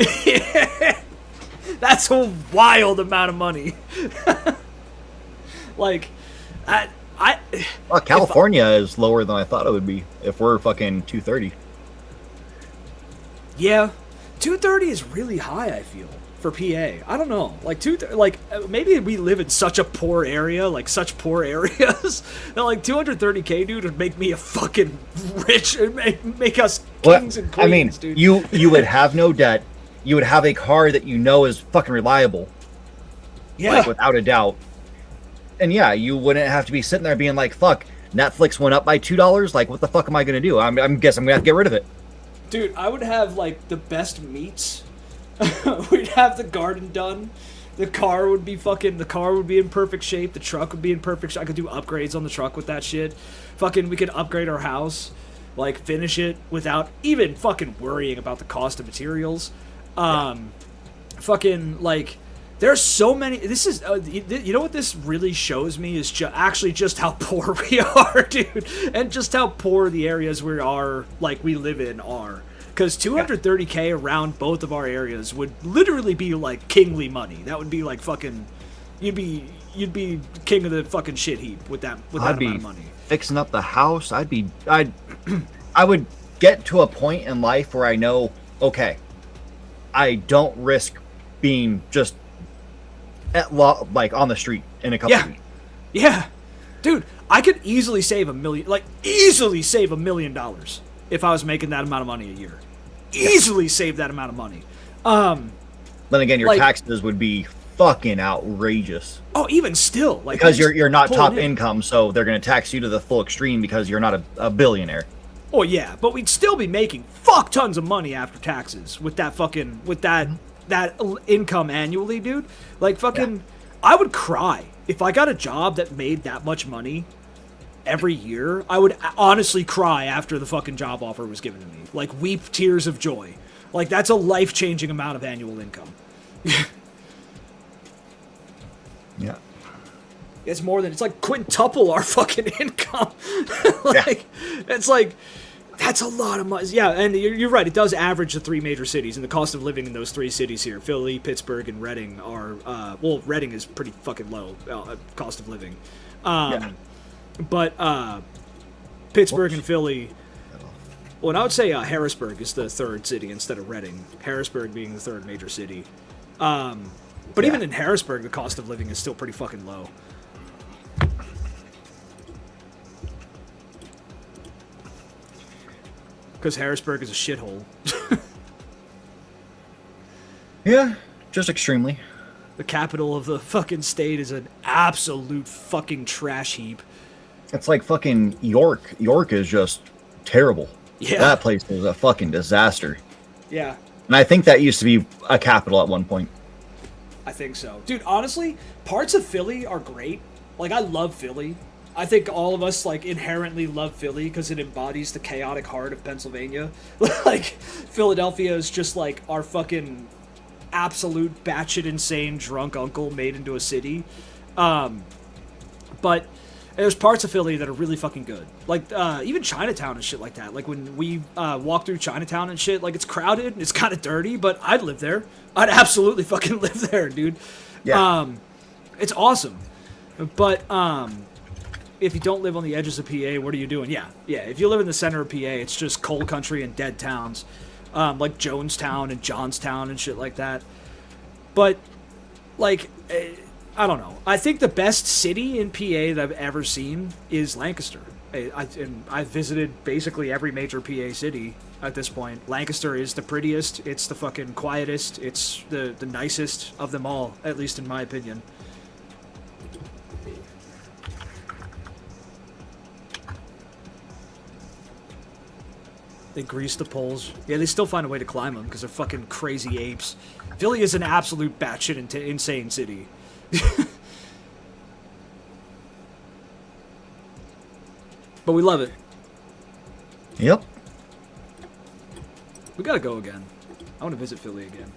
That's a wild amount of money. Like, well, California is lower than I thought it would be if we're fucking 230. Yeah, 230 is really high, I feel, for PA. I don't know. Like, maybe we live in such a poor area, like such poor areas, that like 230K, dude, would make me a fucking rich, make us kings and queens, dude. You would have no debt. You would have a car that you know is fucking reliable. Yeah. Like, without a doubt. And yeah, you wouldn't have to be sitting there being like, fuck, Netflix went up by $2. Like, what the fuck am I going to do? I'm guessing I'm going to have to get rid of it. Dude, I would have, like, the best meats. We'd have the garden done. The car would be in perfect shape. The truck would be in perfect shape. I could do upgrades on the truck with that shit. Fucking, we could upgrade our house. Like, finish it without even fucking worrying about the cost of materials. Fucking, like... There's so many... This is... you know what this really shows me is actually just how poor we are, dude. And just how poor the areas we live in are. Because 230K around both of our areas would literally be, like, kingly money. That would be, like, fucking... You'd be king of the fucking shit heap with that amount of money. Fixing up the house. I would get to a point in life where I know, okay, I don't risk being just like on the street in a couple of weeks. Yeah. Dude, I could easily save $1 million, if I was making that amount of money a year. Easily save that amount of money. Then again, your taxes would be fucking outrageous. Oh, even still, because you're not top income, so they're going to tax you to the full extreme because you're not a billionaire. Oh yeah, but we'd still be making fuck tons of money after taxes with that that income annually, dude. Like fucking, I would cry if I got a job that made that much money every year. I would honestly cry after the fucking job offer was given to me. Like weep tears of joy. Like that's a life-changing amount of annual income. Yeah. It's like quintuple our fucking income. It's like, that's a lot of money. Yeah, and you're right. It does average the 3 major cities, and the cost of living in those 3 cities here, Philly, Pittsburgh, and Reading, are, Reading is pretty fucking low cost of living. But Pittsburgh and Philly, and I would say Harrisburg is the 3rd city instead of Reading. Harrisburg being the 3rd major city. But even in Harrisburg, the cost of living is still pretty fucking low. Because Harrisburg is a shithole. Yeah, just extremely. The capital of the fucking state is an absolute fucking trash heap. It's like fucking York. York is just terrible. Yeah. That place is a fucking disaster. Yeah. And I think that used to be a capital at one point. I think so. Dude, honestly, parts of Philly are great. Like, I love Philly. I think all of us, like, inherently love Philly because it embodies the chaotic heart of Pennsylvania. Like, Philadelphia is just, like, our fucking absolute batshit insane drunk uncle made into a city. But there's parts of Philly that are really fucking good. Like, even Chinatown and shit like that. Like, when we walk through Chinatown and shit, like, it's crowded and it's kind of dirty, but I'd live there. I'd absolutely fucking live there, dude. Yeah. It's awesome. But, if you don't live on the edges of PA, what are you doing? Yeah. If you live in the center of PA, it's just coal country and dead towns. Like Jonestown and Johnstown and shit like that. But, like, I don't know. I think the best city in PA that I've ever seen is Lancaster. I've visited basically every major PA city at this point. Lancaster is the prettiest. It's the fucking quietest. It's the nicest of them all, at least in my opinion. They grease the poles. Yeah, they still find a way to climb them because they're fucking crazy apes. Philly is an absolute batshit insane city. But we love it. Yep. We gotta go again. I want to visit Philly again.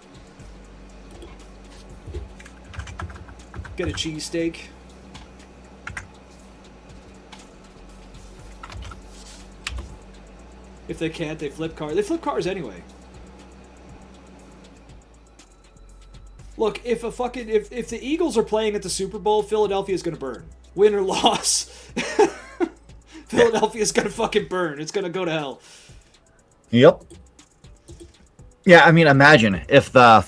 Get a cheesesteak. If they can't, they flip cars. They flip cars anyway. Look, if the Eagles are playing at the Super Bowl, Philadelphia's gonna burn. Win or loss. Philadelphia's gonna fucking burn. It's gonna go to hell. Yep. Yeah, I mean, imagine if the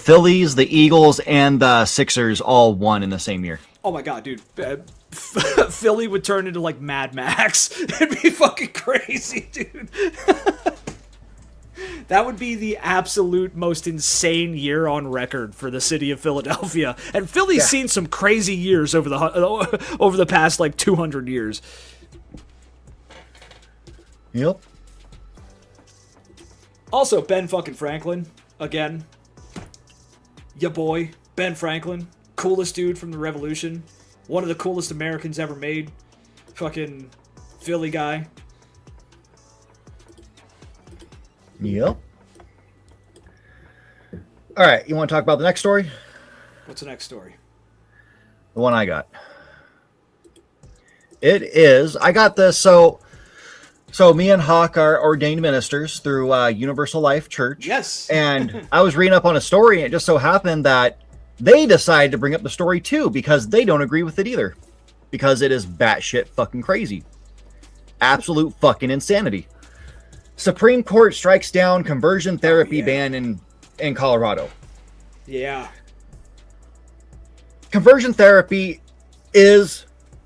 Phillies, the Eagles, and the Sixers all won in the same year. Oh my god, dude. Philly would turn into like Mad Max. It'd be fucking crazy, dude. That would be the absolute most insane year on record for the city of Philadelphia. And Philly's seen some crazy years over the past like 200 years. Yep. Also, Ben fucking Franklin again. Ya boy, Ben Franklin, coolest dude from the Revolution. One of the coolest Americans ever made. Fucking Philly guy. Yep. All right, you want to talk about the next story? What's the next story? The one I got. It is, I got this, so me and Hawk are ordained ministers through Universal Life Church. Yes. And I was reading up on a story, and it just so happened that they decided to bring up the story too because they don't agree with it either. Because it is batshit fucking crazy. Absolute fucking insanity. Supreme Court strikes down conversion therapy ban in Colorado. Yeah. Conversion therapy is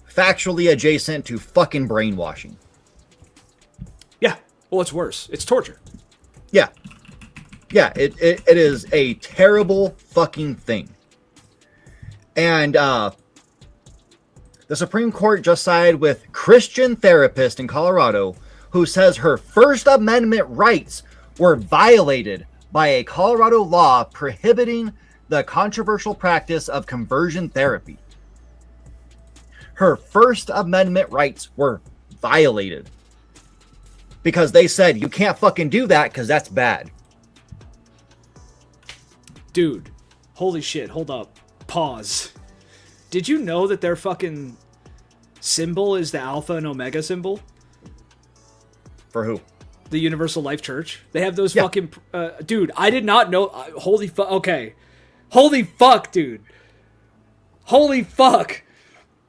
factually adjacent to fucking brainwashing. Yeah. Well, it's worse. It's torture. Yeah. Yeah, it is a terrible fucking thing. And the Supreme Court just sided with Christian therapist in Colorado who says her First Amendment rights were violated by a Colorado law prohibiting the controversial practice of conversion therapy. Her First Amendment rights were violated because they said you can't fucking do that because that's bad. Dude, holy shit, hold up. Pause. Did you know that their fucking symbol is the Alpha and Omega symbol? For who? The Universal Life Church. They have those fucking... dude, I did not know... holy fuck. Okay. Holy fuck, dude. Holy fuck.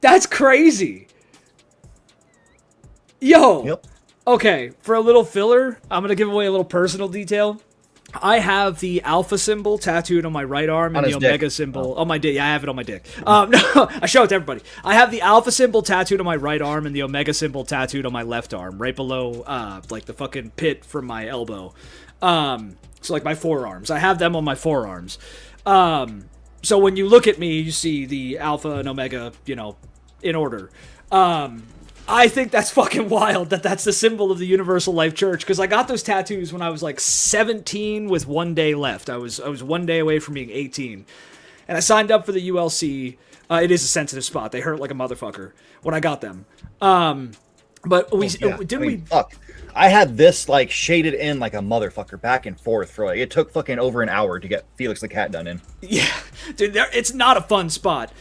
That's crazy. Yo. Yep. Okay, for a little filler, I'm going to give away a little personal detail. I have the Alpha symbol tattooed on my right arm and the Omega symbol on my dick. Yeah, I have it on my dick. No, I show it to everybody. I have the Alpha symbol tattooed on my right arm and the Omega symbol tattooed on my left arm, right below, like the fucking pit from my elbow. So like my forearms. I have them on my forearms. So when you look at me, you see the Alpha and Omega, you know, in order. I think that's fucking wild that that's the symbol of the Universal Life Church, because I got those tattoos when I was like 17 with 1 day left. I was 1 day away from being 18. And I signed up for the ULC. It is a sensitive spot. They hurt like a motherfucker when I got them. But fuck. I had this like shaded in like a motherfucker back and forth for like, it took fucking over an hour to get Felix the Cat done in. Yeah, dude, it's not a fun spot.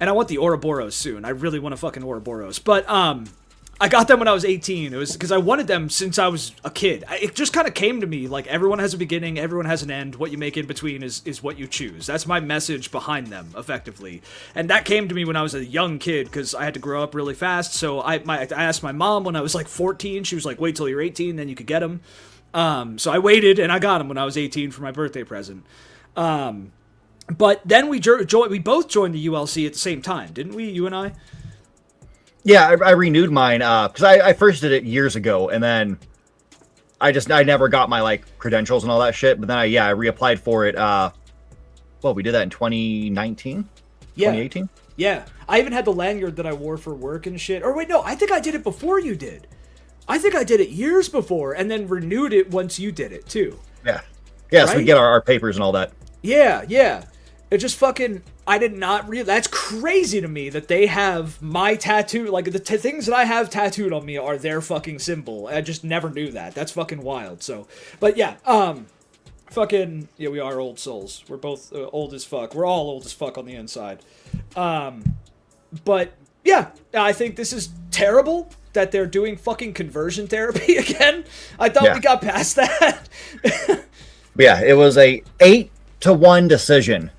And I want the Ouroboros soon. I really want a fucking Ouroboros. But I got them when I was 18. It was because I wanted them since I was a kid. It just kind of came to me like everyone has a beginning, everyone has an end. What you make in between is what you choose. That's my message behind them, effectively. And that came to me when I was a young kid because I had to grow up really fast. So I asked my mom when I was like 14. She was like, wait till you're 18, then you could get them. So I waited and I got them when I was 18 for my birthday present. But then we both joined the ULC at the same time, didn't we? You and I? Yeah, I renewed mine because I first did it years ago, and then I never got my like credentials and all that shit. But then I reapplied for it. We did that in 2019, 2018. Yeah, I even had the lanyard that I wore for work and shit. Or wait, no, I think I did it before you did. I think I did it years before, and then renewed it once you did it too. Yeah, right? So we get our papers and all that. Yeah. It just fucking, I did not realize, that's crazy to me that they have my tattoo, like the things that I have tattooed on me are their fucking symbol. I just never knew that. That's fucking wild. So, but yeah, we are old souls. We're both old as fuck. We're all old as fuck on the inside. But yeah, I think this is terrible that they're doing fucking conversion therapy again. I thought we got past that. Yeah, it was a 8-1 decision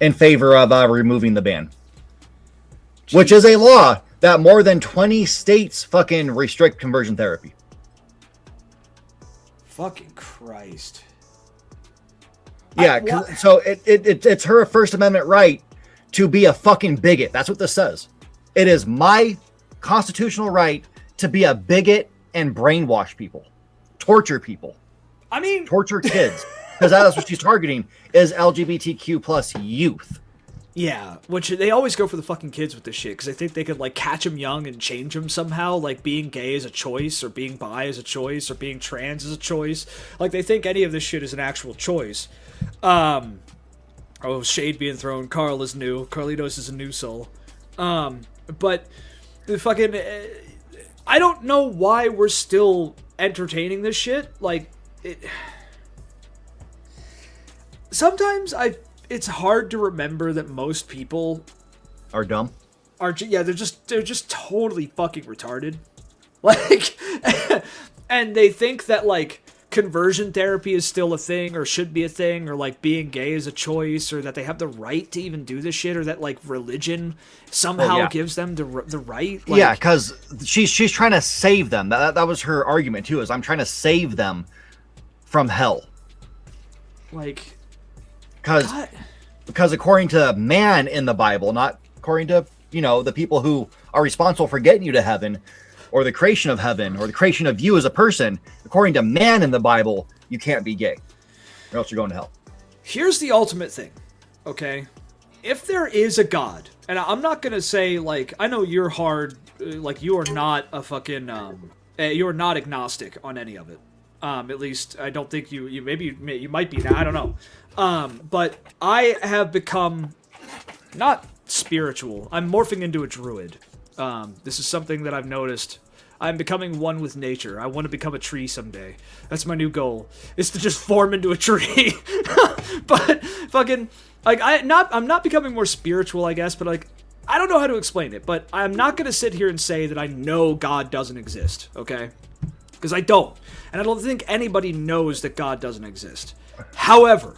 in favor of removing the ban. Jeez. Which is a law that more than 20 states fucking restrict conversion therapy. Fucking Christ. Yeah, so it's her First Amendment right to be a fucking bigot. That's what this says. It is my constitutional right to be a bigot and brainwash people. Torture people. I mean... Torture kids. Because that's what she's targeting, is LGBTQ plus youth. Yeah, which they always go for the fucking kids with this shit, because they think they could, like, catch them young and change them somehow, like being gay is a choice, or being bi is a choice, or being trans is a choice. Like, they think any of this shit is an actual choice. Shade being thrown. Carl is new. Carlitos is a new soul. But the fucking... I don't know why we're still entertaining this shit. Like, sometimes it's hard to remember that most people are dumb. They're just totally fucking retarded. Like, and they think that like conversion therapy is still a thing or should be a thing, or like being gay is a choice, or that they have the right to even do this shit, or that like religion somehow gives them the right. Like, yeah, because she's trying to save them. That was her argument too. Is I'm trying to save them from hell. Like, because according to man in the Bible, not according to, the people who are responsible for getting you to heaven, or the creation of heaven, or the creation of you as a person, according to man in the Bible, you can't be gay, or else you're going to hell. Here's the ultimate thing, okay? If there is a God, and I'm not gonna say, like, I know you're hard, like, you are not a fucking, you are not agnostic on any of it. At least, I don't think you might be now, I don't know. But I have become, not spiritual, I'm morphing into a druid. This is something that I've noticed. I'm becoming one with nature. I want to become a tree someday. That's my new goal, is to just form into a tree. But fucking, like, I'm not becoming more spiritual, I guess, but like, I don't know how to explain it, but I'm not going to sit here and say that I know God doesn't exist, okay? Because I don't. And I don't think anybody knows that God doesn't exist. However,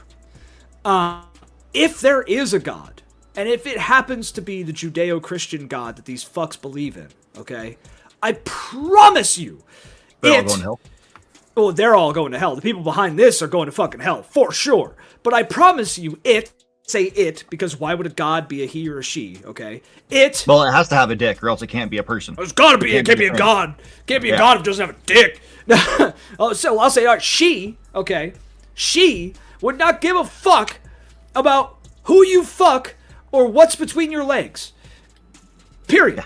if there is a God, and if it happens to be the Judeo-Christian God that these fucks believe in, okay, I promise you, they're all going to hell. Well, they're all going to hell. The people behind this are going to fucking hell, for sure. But I promise you, say it, because why would a God be a he or a she, okay? Well, it has to have a dick, or else it can't be a person. It's gotta be, it can't be a God. Can't be a God if it doesn't have a dick. So I'll say, all right, she, okay, she would not give a fuck about who you fuck or what's between your legs. Period.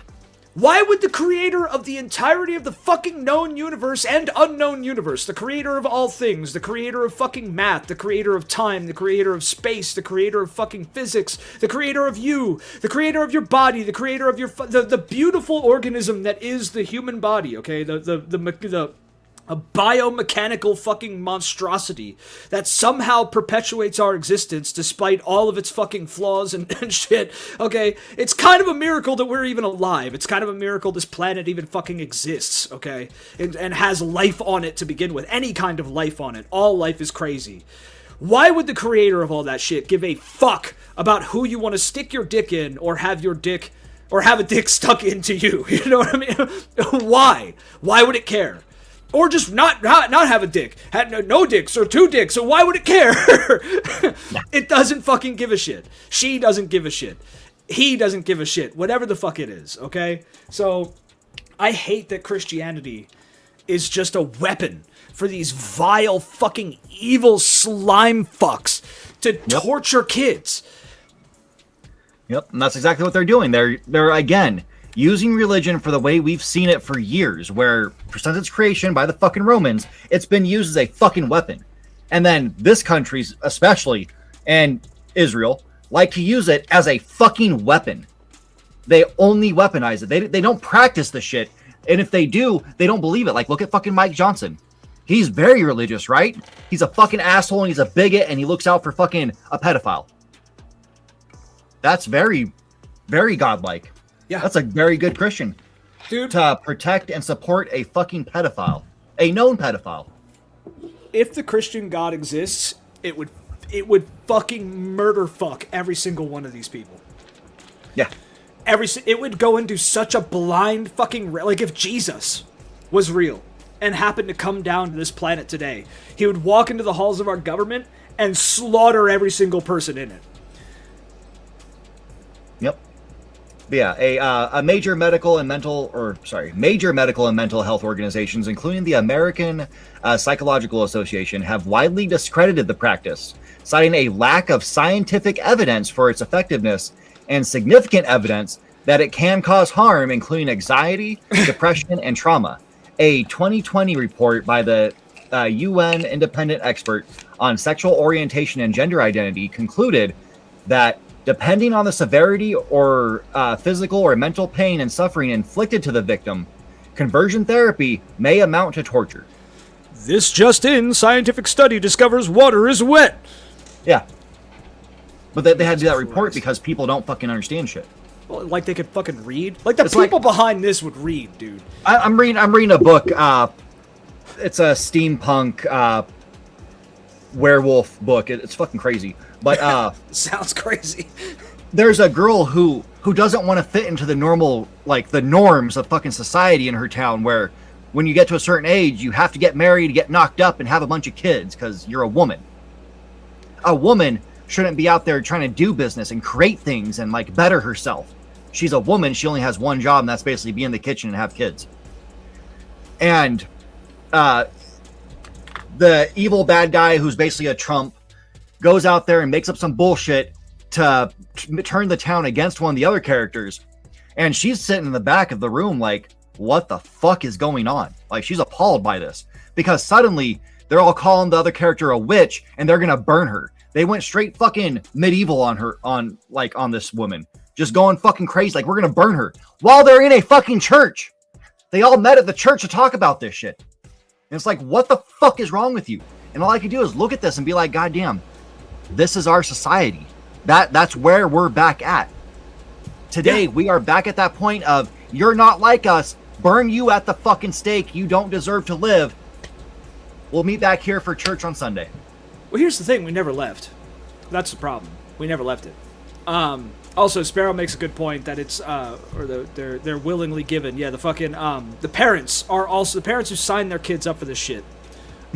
Why would the creator of the entirety of the fucking known universe and unknown universe, the creator of all things, the creator of fucking math, the creator of time, the creator of space, the creator of fucking physics, the creator of you, the creator of your body, the creator of your the beautiful organism that is the human body, okay? A biomechanical fucking monstrosity that somehow perpetuates our existence despite all of its fucking flaws and shit, okay? It's kind of a miracle that we're even alive. It's kind of a miracle this planet even fucking exists, okay? And has life on it to begin with. Any kind of life on it. All life is crazy. Why would the creator of all that shit give a fuck about who you want to stick your dick in or have your dick, or have a dick stuck into you? You know what I mean? Why? Why would it care? Or just not have a dick. Had no dicks or two dicks, so why would it care? It doesn't fucking give a shit. She doesn't give a shit. He doesn't give a shit. Whatever the fuck it is, okay? So, I hate that Christianity is just a weapon for these vile fucking evil slime fucks to torture kids. Yep, and that's exactly what they're doing. They're again using religion for the way we've seen it for years, where since its creation by the fucking Romans, it's been used as a fucking weapon. And then this country's, especially, and Israel, like to use it as a fucking weapon. They only weaponize it. They don't practice the shit. And if they do, they don't believe it. Like, look at fucking Mike Johnson. He's very religious, right? He's a fucking asshole, and he's a bigot, and he looks out for fucking a pedophile. That's very, very godlike. Yeah, that's a very good Christian, dude, to protect and support a fucking pedophile, a known pedophile. If the Christian God exists, it would fucking murder fuck every single one of these people. Yeah, it would go into such a blind fucking, like, if Jesus was real and happened to come down to this planet today, he would walk into the halls of our government and slaughter every single person in it. Yep. Yeah, major medical and mental health organizations, including the American Psychological Association, have widely discredited the practice, citing a lack of scientific evidence for its effectiveness and significant evidence that it can cause harm, including anxiety, depression, and trauma. A 2020 report by the UN independent expert on sexual orientation and gender identity concluded that depending on the severity or physical or mental pain and suffering inflicted to the victim, conversion therapy may amount to torture. This just in, scientific study discovers water is wet. Yeah. But they had to do that report because people don't fucking understand shit. Well, like they could fucking read? Like the people behind this would read, dude. I'm reading a book. It's a steampunk werewolf book. It's fucking crazy. But sounds crazy. There's a girl who doesn't want to fit into the normal, like the norms of fucking society in her town, where when you get to a certain age, you have to get married, get knocked up, and have a bunch of kids because you're a woman. A woman shouldn't be out there trying to do business and create things and like better herself. She's a woman. She only has one job, and that's basically be in the kitchen and have kids. And the evil bad guy, who's basically a Trump, goes out there and makes up some bullshit to turn the town against one of the other characters. And she's sitting in the back of the room like, what the fuck is going on? Like, she's appalled by this because suddenly they're all calling the other character a witch and they're going to burn her. They went straight fucking medieval on her, on this woman, just going fucking crazy. Like, we're going to burn her while they're in a fucking church. They all met at the church to talk about this shit. And it's like, what the fuck is wrong with you? And all I could do is look at this and be like, God damn, this is our society. That's where we're back at. Today, we are back at that point of, you're not like us. Burn you at the fucking stake. You don't deserve to live. We'll meet back here for church on Sunday. Well, here's the thing. We never left. That's the problem. We never left it. Also, Sparrow makes a good point that it's, they're willingly given. Yeah, the fucking, the parents are also, the parents who sign their kids up for this shit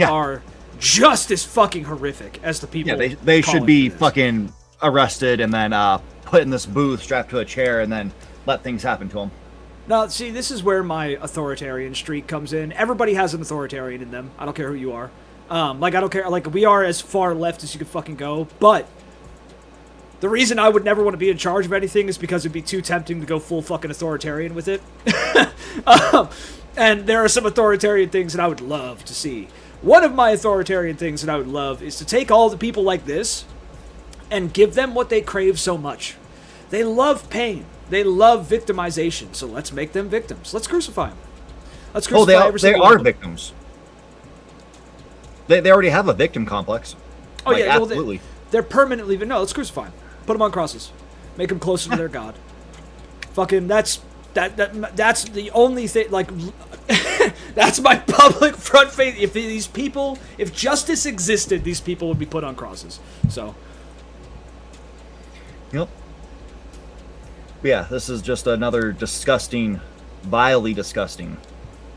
are just as fucking horrific as the people. Yeah, they should be fucking arrested and then put in this booth, strapped to a chair, and then let things happen to them. Now, see, this is where my authoritarian streak comes in. Everybody has an authoritarian in them. I don't care who you are. I don't care. Like, we are as far left as you can fucking go. But the reason I would never want to be in charge of anything is because it'd be too tempting to go full fucking authoritarian with it. And there are some authoritarian things that I would love to see. One of my authoritarian things that I would love is to take all the people like this and give them what they crave so much. They love pain. They love victimization. So let's make them victims. Let's crucify them. Let's crucify every single one of them. Victims. They already have a victim complex. Oh, like, yeah. Absolutely. Well, they're permanently... No, let's crucify them. Put them on crosses. Make them closer to their God. Fucking, that's the only thing, like... That's my public front face. If these people... If justice existed, these people would be put on crosses. So... Yep. But yeah, this is just another disgusting, vilely disgusting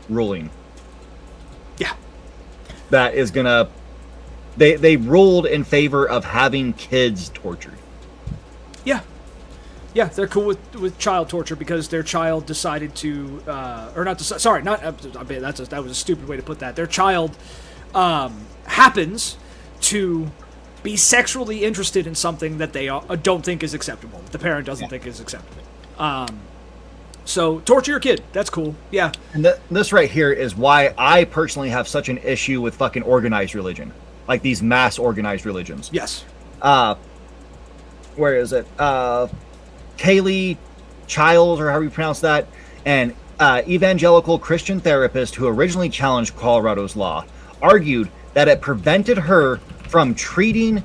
ruling. Yeah. That is gonna... They ruled in favor of having kids tortured. Yeah. Yeah, they're cool with child torture because their child decided to... or not... Sorry, not... that was a stupid way to put that. Their child happens to... be sexually interested in something that they don't think is acceptable. The parent doesn't think is acceptable. So, torture your kid. That's cool. Yeah. And this right here is why I personally have such an issue with fucking organized religion. Like these mass organized religions. Yes. Where is it? Kaylee Childs, or however you pronounce that, an evangelical Christian therapist who originally challenged Colorado's law, argued that it prevented her from treating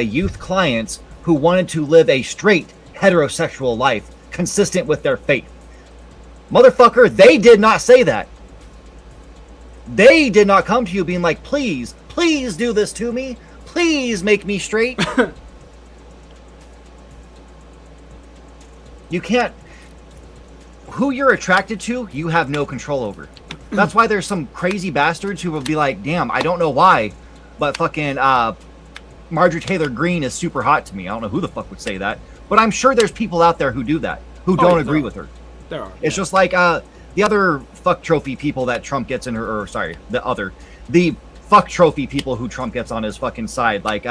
youth clients who wanted to live a straight heterosexual life consistent with their faith. Motherfucker, they did not say that. They did not come to you being like, please do this to me. Please make me straight. You can't... Who you're attracted to, you have no control over. That's why there's some crazy bastards who will be like, damn, I don't know why, but fucking Marjorie Taylor Greene is super hot to me. I don't know who the fuck would say that, but I'm sure there's people out there who do that, who don't agree with her. There are. It's just like the other fuck trophy people that Trump gets in her, or sorry, the fuck trophy people who Trump gets on his fucking side, like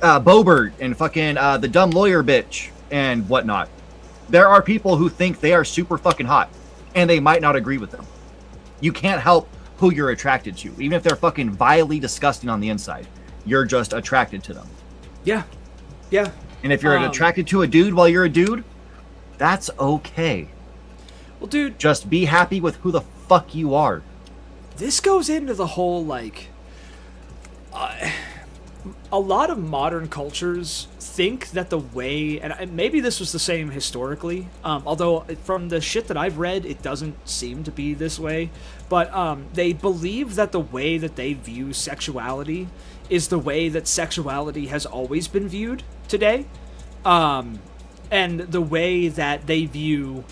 Boebert and fucking the dumb lawyer bitch and whatnot. There are people who think they are super fucking hot, and they might not agree with them. You can't help who you're attracted to, even if they're fucking vilely disgusting on the inside. You're just attracted to them. Yeah. Yeah. And if you're attracted to a dude while you're a dude, that's okay. Well, dude, just be happy with who the fuck you are. This goes into the whole, like, a lot of modern cultures think that the way, and maybe this was the same historically, although from the shit that I've read, it doesn't seem to be this way, but they believe that the way that they view sexuality is the way that sexuality has always been viewed today, and the way that they view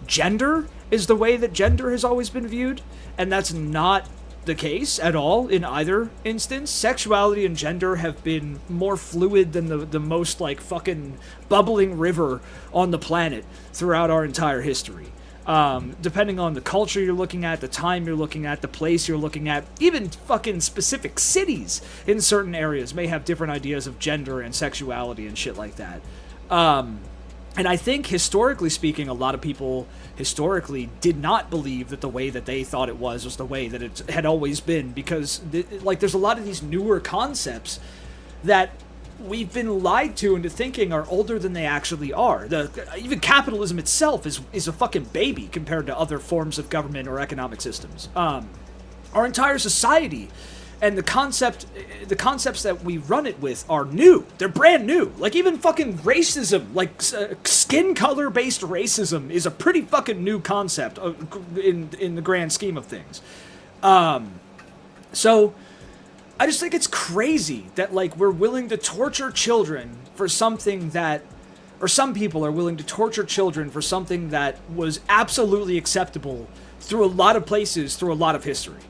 gender is the way that gender has always been viewed, and that's not the case at all in either instance. Sexuality and gender have been more fluid than the most like fucking bubbling river on the planet throughout our entire history. Depending on the culture you're looking at, the time you're looking at, the place you're looking at, even fucking specific cities in certain areas may have different ideas of gender and sexuality and shit like that. And I think, historically speaking, a lot of people historically did not believe that the way that they thought it was the way that it had always been, because there's a lot of these newer concepts that we've been lied to into thinking are older than they actually are. Even capitalism itself is a fucking baby compared to other forms of government or economic systems. Our entire society and the concepts that we run it with are new. They're brand new. Like, even fucking racism, like skin color based racism, is a pretty fucking new concept in the grand scheme of things. So I just think it's crazy that, like, we're willing to torture children for something that, or some people are willing to torture children for something that was absolutely acceptable through a lot of places, through a lot of history.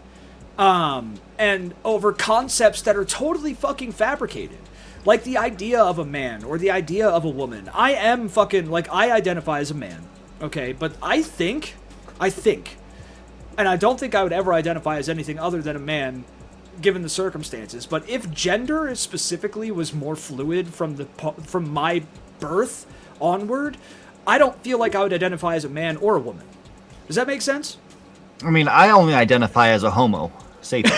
And over concepts that are totally fucking fabricated. Like the idea of a man, or the idea of a woman. I am fucking, like, I identify as a man, okay? But I think, and I don't think I would ever identify as anything other than a man, given the circumstances. But if gender specifically was more fluid from my birth onward, I don't feel like I would identify as a man or a woman. Does that make sense? I mean, I only identify as a homo. Satan.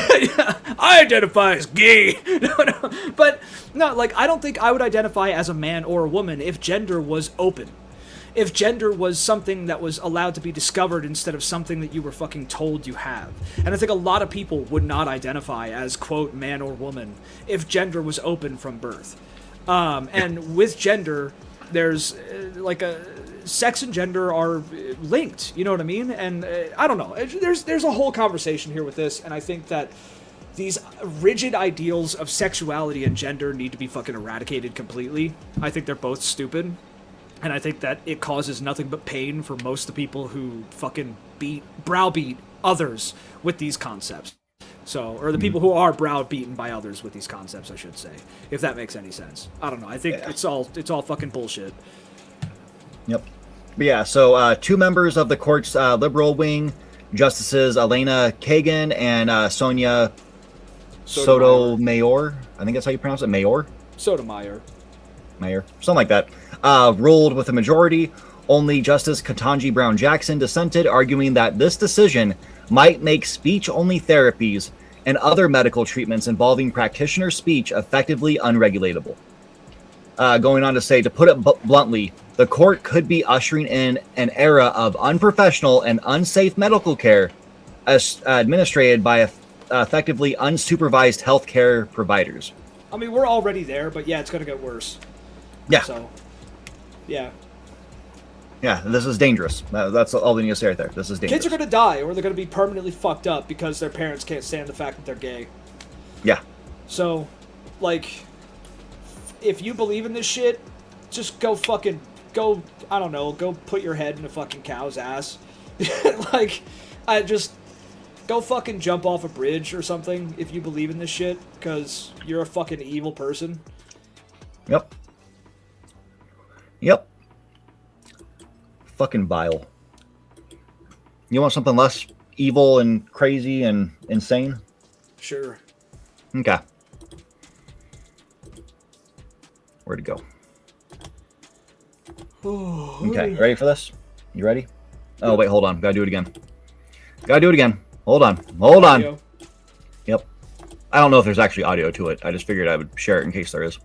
I identify as gay. No, like, I don't think I would identify as a man or a woman if gender was open. If gender was something that was allowed to be discovered instead of something that you were fucking told you have. And I think a lot of people would not identify as, quote, man or woman if gender was open from birth. And with gender, there's like sex and gender are linked, you know what I mean? And I don't know, there's a whole conversation here with this, and I think that these rigid ideals of sexuality and gender need to be fucking eradicated completely. I think they're both stupid, and I think that it causes nothing but pain for most of the people who fucking browbeat others with these concepts. So, or the people who are browbeaten by others with these concepts, I should say, if that makes any sense. I don't know. I think it's all fucking bullshit. Yep. But yeah, so two members of the court's liberal wing, Justices Elena Kagan and Sonia Sotomayor, I think that's how you pronounce it, Mayor? Sotomayor. Mayor, something like that, ruled with a majority. Only Justice Ketanji Brown Jackson dissented, arguing that this decision might make speech-only therapies and other medical treatments involving practitioner speech effectively unregulatable. Going on to say, to put it bluntly, the court could be ushering in an era of unprofessional and unsafe medical care administered by effectively unsupervised healthcare providers. I mean, we're already there, but yeah, it's going to get worse. Yeah. So, yeah. Yeah, this is dangerous. That's all we need to say right there. This is dangerous. Kids are going to die, or they're going to be permanently fucked up because their parents can't stand the fact that they're gay. Yeah. So, like, if you believe in this shit, just go, I don't know, go put your head in a fucking cow's ass. Like, go fucking jump off a bridge or something if you believe in this shit, because you're a fucking evil person. Yep. Yep. Fucking vile. You want something less evil and crazy and insane? Sure. Okay. Where'd it go? Okay, ready for this? You ready? Oh, wait, hold on. Gotta do it again. Hold on. Yep. I don't know if there's actually audio to it. I just figured I would share it in case there is.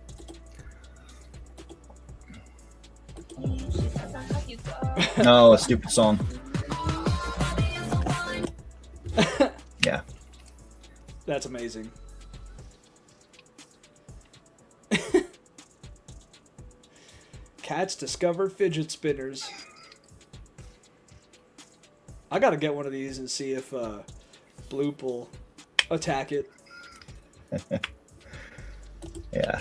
No, a stupid song. Yeah. That's amazing. Cats discover fidget spinners. I gotta get one of these and see if Bloop will attack it. Yeah.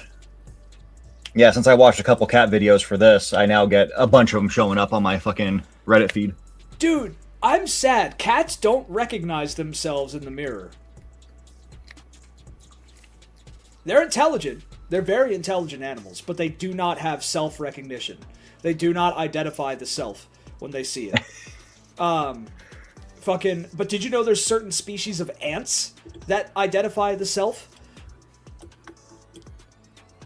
Yeah, since I watched a couple cat videos for this, I now get a bunch of them showing up on my fucking Reddit feed. Dude, I'm sad. Cats don't recognize themselves in the mirror. They're intelligent. They're very intelligent animals, but they do not have self-recognition. They do not identify the self when they see it. But did you know there's certain species of ants that identify the self?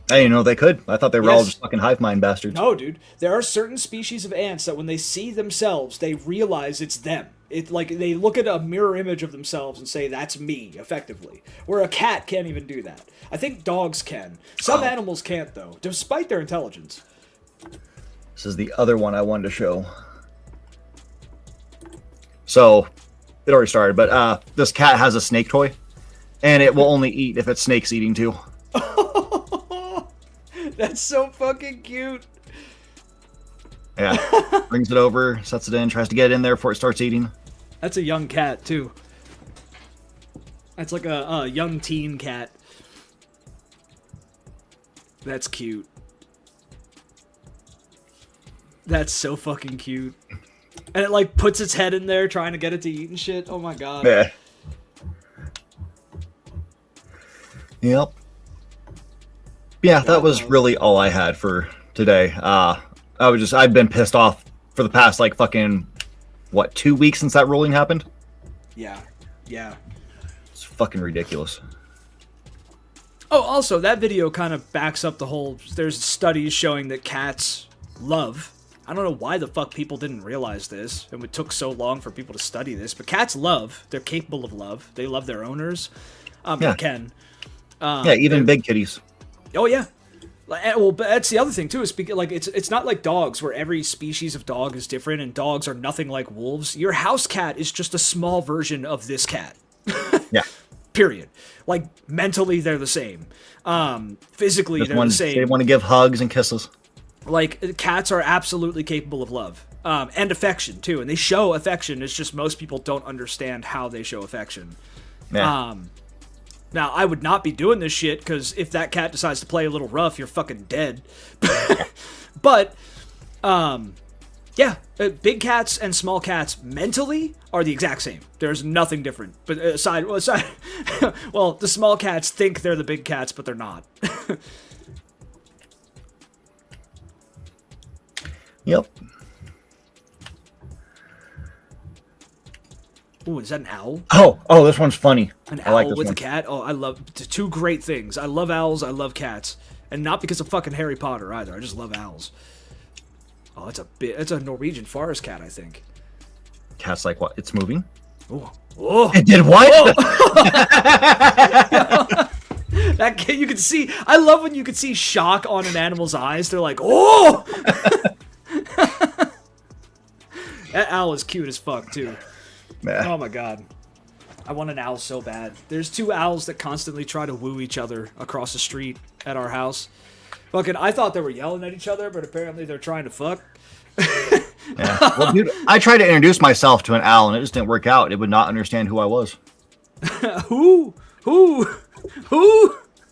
I didn't know they could. I thought they were all just fucking hive mind bastards. No, dude. There are certain species of ants that when they see themselves, they realize it's them. It like they look at a mirror image of themselves and say, "That's me," effectively. Where a cat can't even do that. I think dogs can. Some animals can't, though, despite their intelligence. This is the other one I wanted to show. So, it already started, but this cat has a snake toy, and it will only eat if its snake's eating too. That's so fucking cute. Yeah. Brings it over, sets it in, tries to get it in there before it starts eating. That's a young cat, too. That's like a young teen cat. That's cute. That's so fucking cute. And it, like, puts its head in there trying to get it to eat and shit. Oh, my God. Yeah. Yep. Yeah, that was really all I had for today. I've been pissed off for the past, like, fucking, 2 weeks since that ruling happened? Yeah. Yeah. It's fucking ridiculous. Oh, also, that video kind of backs up the whole, there's studies showing that cats love. I don't know why the fuck people didn't realize this, and it took so long for people to study this, but cats love. They're capable of love. They love their owners. They can. Yeah, even big kitties. Oh, yeah. Well, but that's the other thing, too, is like it's not like dogs, where every species of dog is different, and dogs are nothing like wolves. Your house cat is just a small version of this cat. Yeah. Period. Like, mentally, they're the same. Physically, they're the same. They want to give hugs and kisses. Like, cats are absolutely capable of love. And affection, too. And they show affection. It's just most people don't understand how they show affection. Yeah. Now, I would not be doing this shit, because if that cat decides to play a little rough, you're fucking dead. But, yeah, big cats and small cats mentally are the exact same. There's nothing different. But well, the small cats think they're the big cats, but they're not. Yep. Ooh, is that an owl? Oh, this one's funny. An I like owl this with one. a cat? Oh, I love two great things. I love owls, I love cats. And not because of fucking Harry Potter either. I just love owls. Oh, it's a Norwegian forest cat, I think. Cat's like, what? It's moving? Oh. Oh. It did what? That kid, you can see. I love when you can see shock on an animal's eyes. They're like, oh! That owl is cute as fuck, too. Nah. Oh my god. I want an owl so bad. There's two owls that constantly try to woo each other across the street at our house. Fucking, I thought they were yelling at each other, but apparently they're trying to fuck. Yeah. Well, dude, I tried to introduce myself to an owl, and it just didn't work out. It would not understand who I was. Who?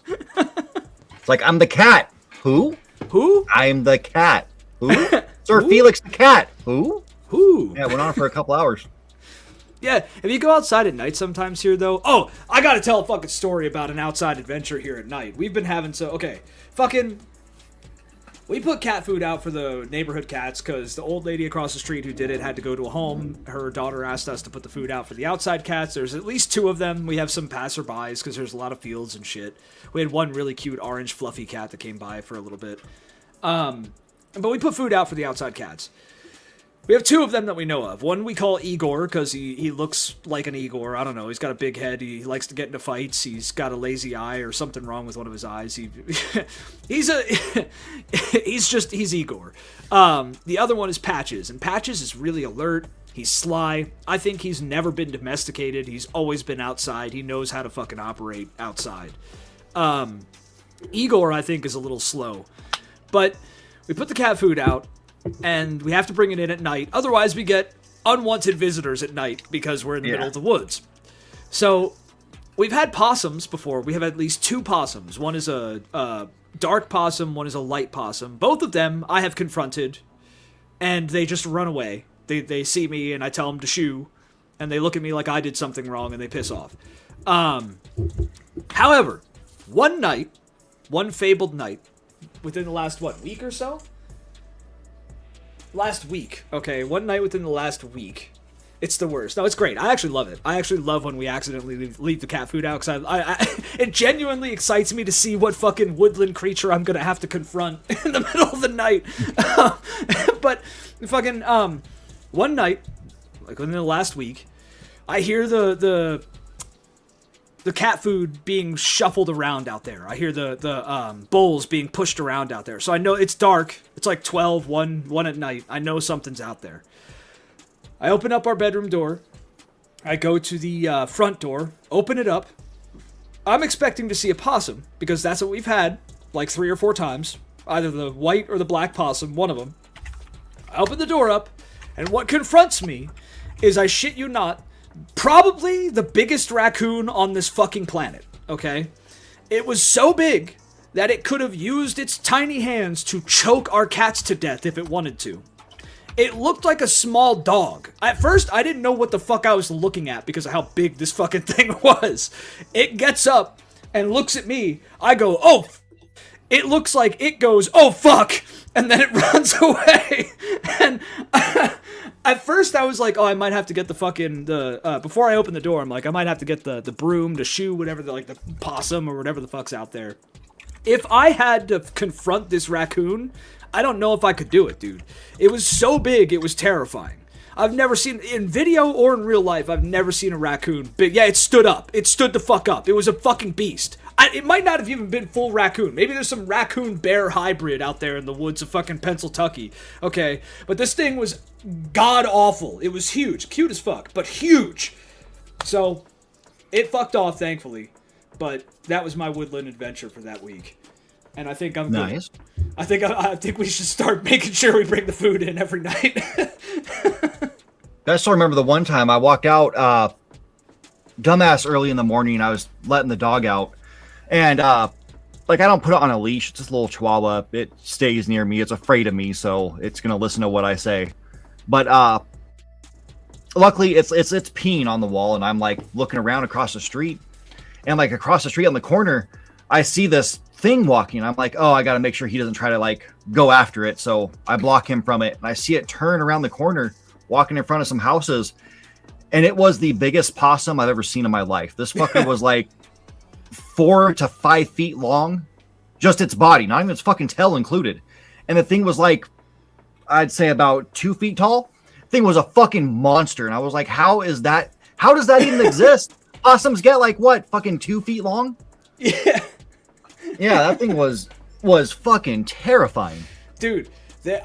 It's like, I'm the cat. Who? I'm the cat. Who? Sir Felix the cat. Who? Yeah, it went on for a couple hours. Yeah, if you go outside at night sometimes here, though... Oh, I gotta tell a fucking story about an outside adventure here at night. We've been having Okay, fucking... We put cat food out for the neighborhood cats because the old lady across the street who did it had to go to a home. Her daughter asked us to put the food out for the outside cats. There's at least 2 of them. We have some passerbys because there's a lot of fields and shit. We had one really cute orange fluffy cat that came by for a little bit. But we put food out for the outside cats. We have 2 of them that we know of. One we call Igor, because he looks like an Igor. I don't know. He's got a big head. He likes to get into fights. He's got a lazy eye or something wrong with one of his eyes. He's Igor. The other one is Patches, and Patches is really alert. He's sly. I think he's never been domesticated. He's always been outside. He knows how to fucking operate outside. Igor, I think, is a little slow. But we put the cat food out, and we have to bring it in at night. Otherwise, we get unwanted visitors at night because we're in the middle of the woods. So, we've had possums before. We have at least 2 possums. One is a dark possum, one is a light possum. Both of them I have confronted, and they just run away. They see me, and I tell them to shoo, and they look at me like I did something wrong, and they piss off. However, one night, one fabled night, within the last, week or so? Last week. Okay, one night within the last week. It's the worst. No, it's great. I actually love it. I actually love when we accidentally leave the cat food out, because it genuinely excites me to see what fucking woodland creature I'm going to have to confront in the middle of the night. But fucking, one night, like within the last week, I hear the cat food being shuffled around out there. I hear the bowls being pushed around out there. So I know it's dark. It's like 12, 1 at night. I know something's out there. I open up our bedroom door. I go to the front door, open it up. I'm expecting to see a possum, because that's what we've had like 3 or 4 times. Either the white or the black possum, one of them. I open the door up, and what confronts me is, I shit you not, probably the biggest raccoon on this fucking planet, okay? It was so big that it could have used its tiny hands to choke our cats to death if it wanted to. It looked like a small dog. At first, I didn't know what the fuck I was looking at because of how big this fucking thing was. It gets up and looks at me. I go, oh, it looks like it goes, oh, fuck, and then it runs away. And at first, I was like, oh, I might have to get the fucking, before I open the door, I'm like, I might have to get the broom, the shoe, whatever, the possum or whatever the fuck's out there. If I had to confront this raccoon, I don't know if I could do it, dude. It was so big, it was terrifying. I've never seen, in video or in real life, I've never seen a raccoon big. Yeah, it stood up. It stood the fuck up. It was a fucking beast. It might not have even been full raccoon. Maybe there's some raccoon-bear hybrid out there in the woods of fucking Pennsylvania. Okay, but this thing was god-awful. It was huge. Cute as fuck, but huge. So, it fucked off, thankfully. But that was my woodland adventure for that week. And I think I'm nice. Good. I think we should start making sure we bring the food in every night. I still remember the one time I walked out, dumbass early in the morning. I was letting the dog out, and I don't put it on a leash. It's just a little chihuahua. It stays near me. It's afraid of me, so it's gonna listen to what I say. But luckily, it's peeing on the wall, and I'm like looking around across the street, and like across the street on the corner, I see this thing walking. I'm like, oh, I got to make sure he doesn't try to like go after it. So I block him from it, and I see it turn around the corner, walking in front of some houses. And it was the biggest possum I've ever seen in my life. This fucker was like 4 to 5 feet long, just its body, not even its fucking tail included. And the thing was like, I'd say about 2 feet tall. Thing was a fucking monster. And I was like, how does that even exist? Possums get like what, fucking 2 feet long? Yeah. Yeah, that thing was fucking terrifying. Dude,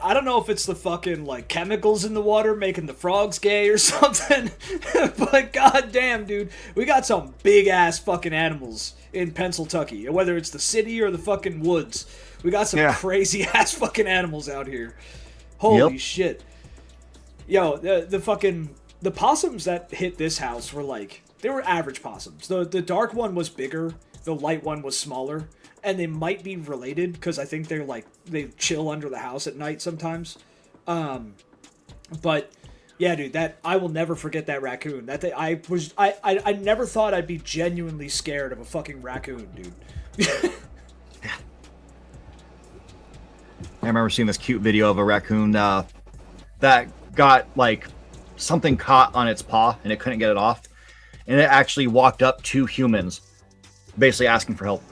I don't know if it's the fucking, like, chemicals in the water making the frogs gay or something, but goddamn, dude, we got some big-ass fucking animals in Pennsylvania, whether it's the city or the fucking woods. We got some crazy-ass fucking animals out here. Holy shit. Yo, the possums that hit this house were, like, they were average possums. The dark one was bigger, the light one was smaller. And they might be related because I think they chill under the house at night sometimes. But yeah, dude, I will never forget that raccoon. I never thought I'd be genuinely scared of a fucking raccoon, dude. I remember seeing this cute video of a raccoon that got like something caught on its paw and it couldn't get it off, and it actually walked up to humans, basically asking for help.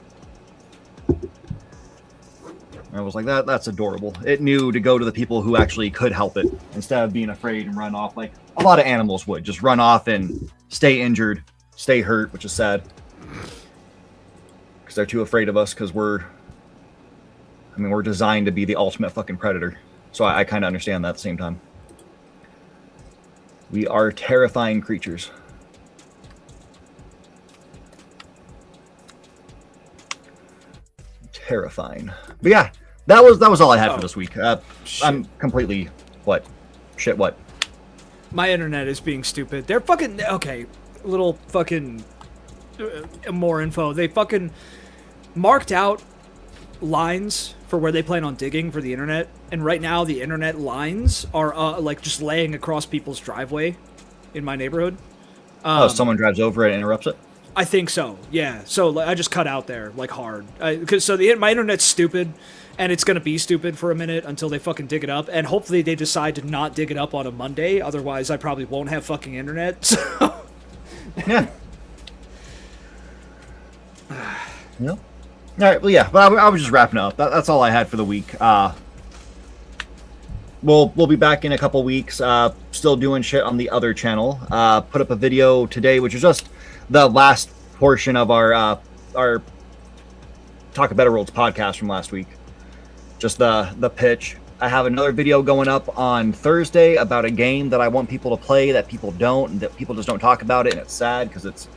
I was like, that's adorable. It knew to go to the people who actually could help it instead of being afraid and run off like a lot of animals would. Just run off and stay injured, stay hurt, which is sad. Because they're too afraid of us because we're designed to be the ultimate fucking predator. So I kind of understand that at the same time. We are terrifying creatures. Terrifying. But yeah, that was all I had for this week. I'm completely what? My internet is being stupid. They're fucking okay. Little fucking more info. They fucking marked out lines for where they plan on digging for the internet, and right now the internet lines are like just laying across people's driveway in my neighborhood. Someone drives over it and interrupts it. I think so. Yeah. So I just cut out there like hard because my internet's stupid, and it's gonna be stupid for a minute until they fucking dig it up, and hopefully they decide to not dig it up on a Monday. Otherwise, I probably won't have fucking internet. So. Yeah. Yeah. All right. Well, yeah. But I was just wrapping up. That's all I had for the week. We'll be back in a couple weeks. Still doing shit on the other channel. Put up a video today, which is just the last portion of our Talk a Better Worlds podcast from last week. Just the pitch. I have another video going up on Thursday about a game that I want people to play that people don't, and that people just don't talk about it, and it's sad because it's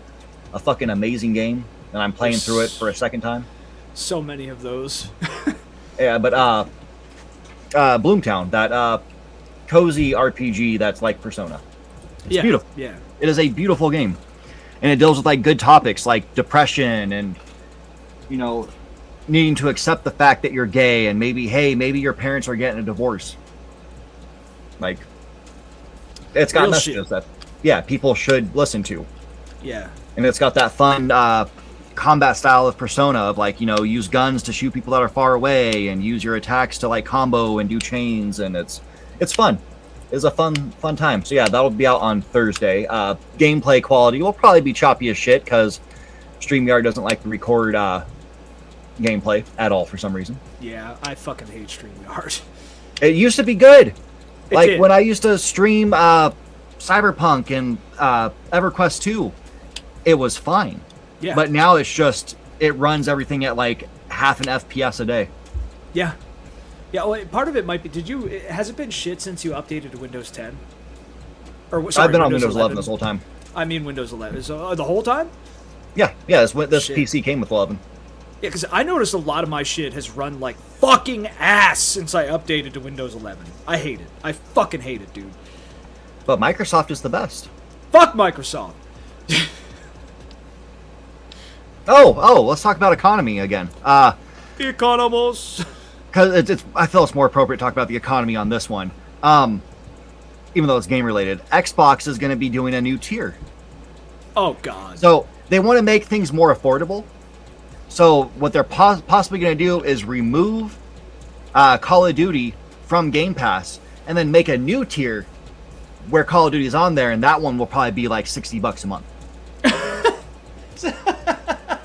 a fucking amazing game, and I'm playing through it for a second time. So many of those. Yeah, but Bloomtown, that cozy RPG that's like Persona. It's beautiful. Yeah. It is a beautiful game. And it deals with like good topics like depression and, you know, needing to accept the fact that you're gay, and maybe your parents are getting a divorce. Like, it's got messages that, people should listen to. Yeah. And it's got that fun combat style of Persona of like, you know, use guns to shoot people that are far away and use your attacks to like combo and do chains, and it's fun. It's a fun time. So yeah, that'll be out on Thursday. Gameplay quality will probably be choppy as shit because StreamYard doesn't like to record gameplay at all for some reason. Yeah, I fucking hate StreamYard. It used to be good. Like when I used to stream Cyberpunk and EverQuest 2, it was fine. Yeah. But now it's just, it runs everything at like half an FPS a day. Yeah. Yeah, well, part of it might be, has it been shit since you updated to Windows 10? Or sorry, I've been on Windows 11 this whole time. I mean Windows 11. So, the whole time? Yeah, this PC came with 11. Yeah, because I noticed a lot of my shit has run like fucking ass since I updated to Windows 11. I hate it. I fucking hate it, dude. But Microsoft is the best. Fuck Microsoft! Oh, let's talk about economy again. Economos. Because I feel it's more appropriate to talk about the economy on this one. Even though it's game related, Xbox is going to be doing a new tier. Oh God. So they want to make things more affordable. So what they're possibly going to do is remove Call of Duty from Game Pass and then make a new tier where Call of Duty is on there, and that one will probably be like $60 a month.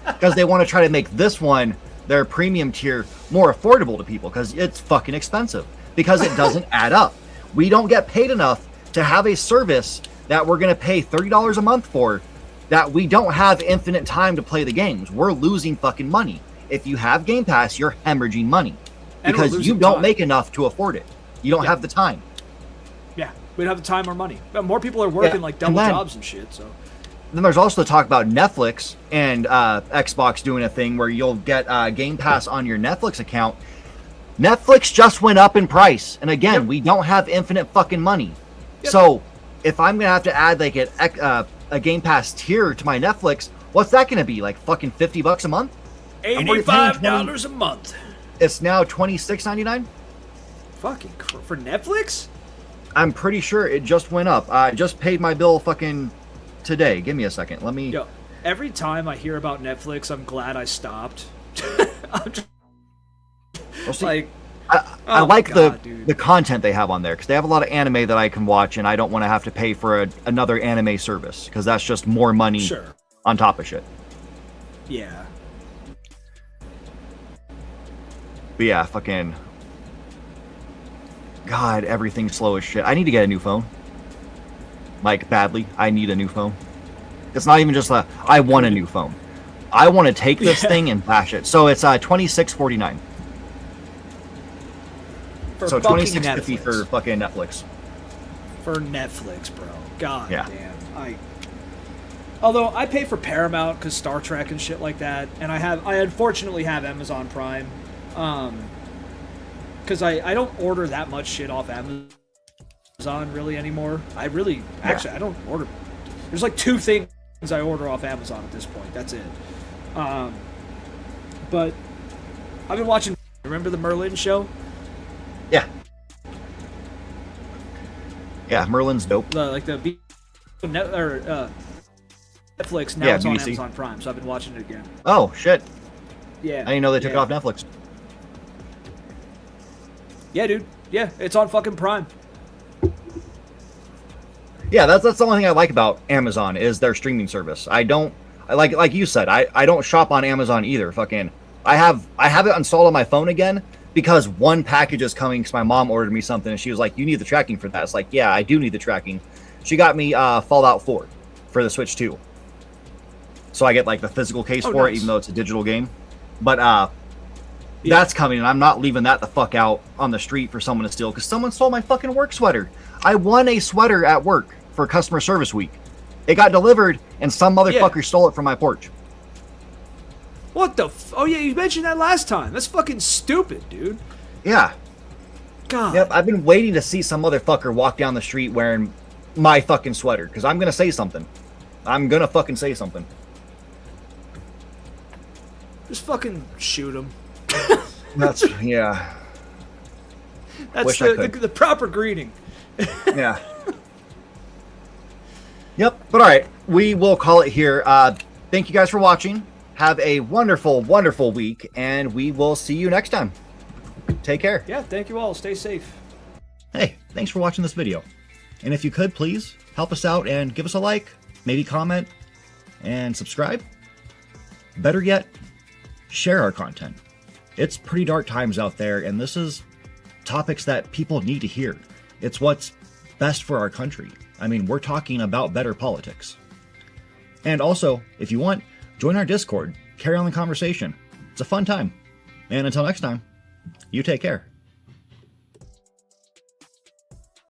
Because they want to try to make this one, their premium tier, more affordable to people because it's fucking expensive. Because it doesn't add up. We don't get paid enough to have a service that we're going to pay $30 a month for, that we don't have infinite time to play the games. We're losing fucking money. If you have Game Pass, you're hemorrhaging money. Because you don't make enough to afford it. You don't have the time. Yeah, we don't have the time or money. But more people are working like double jobs and shit, so... Then there's also the talk about Netflix and Xbox doing a thing where you'll get Game Pass on your Netflix account. Netflix just went up in price. And again, we don't have infinite fucking money. So if I'm going to have to add like a Game Pass tier to my Netflix, what's that going to be? Like fucking $50 a month? $85 a month. It's now $26.99? Fucking for Netflix? I'm pretty sure it just went up. I just paid my bill fucking today. Give me a second. Let me... Yo, every time I hear about Netflix, I'm glad I stopped. I'm just... Well, see, I like the content they have on there, because they have a lot of anime that I can watch, and I don't want to have to pay for another anime service, because that's just more money on top of shit. Yeah. But yeah, fucking... God, everything's slow as shit. I need to get a new phone. Like, badly. I need a new phone. It's not even just I want a new phone. I want to take this thing and bash it. So it's $26.49. So $26.50 for fucking Netflix. For Netflix, bro. God damn. Although I pay for Paramount because Star Trek and shit like that, and I unfortunately have Amazon Prime. Because I don't order that much shit off Amazon really anymore. I don't order. There's like 2 things I order off Amazon at this point. That's it. But I've been watching. Remember the Merlin show? Yeah. Yeah, Merlin's dope. Netflix, now Yeah, it's on BBC. Amazon Prime, so I've been watching it again. Oh shit! Yeah. I didn't know they took it yeah. off Netflix. Yeah, dude. Yeah, it's on fucking Prime. Yeah, that's the only thing I like about Amazon is their streaming service. I don't like you said. I don't shop on Amazon either. Fucking, I have it installed on my phone again because one package is coming. Because my mom ordered me something and she was like, "You need the tracking for that." It's like, yeah, I do need the tracking. She got me Fallout 4 for the Switch 2, so I get like the physical case for it, even though it's a digital game. But that's coming, and I'm not leaving that the fuck out on the street for someone to steal because someone stole my fucking work sweater. I won a sweater at work for customer service week. It got delivered, and some motherfucker stole it from my porch. What the oh yeah, you mentioned that last time. That's fucking stupid, dude. Yeah. God. Yep, I've been waiting to see some motherfucker walk down the street wearing my fucking sweater, because I'm gonna say something. I'm gonna fucking say something. Just fucking shoot him. That's, yeah. That's Wish I could. the proper greeting. Yeah. Yep, but alright, we will call it here. Thank you guys for watching. Have a wonderful, wonderful week, and we will see you next time. Take care. Yeah, thank you all. Stay safe. Hey, thanks for watching this video. And if you could, please help us out and give us a like, maybe comment, and subscribe. Better yet, share our content. It's pretty dark times out there, and this is topics that people need to hear. It's what's best for our country. I mean, we're talking about better politics. And also, if you want, join our Discord. Carry on the conversation. It's a fun time. And until next time, you take care.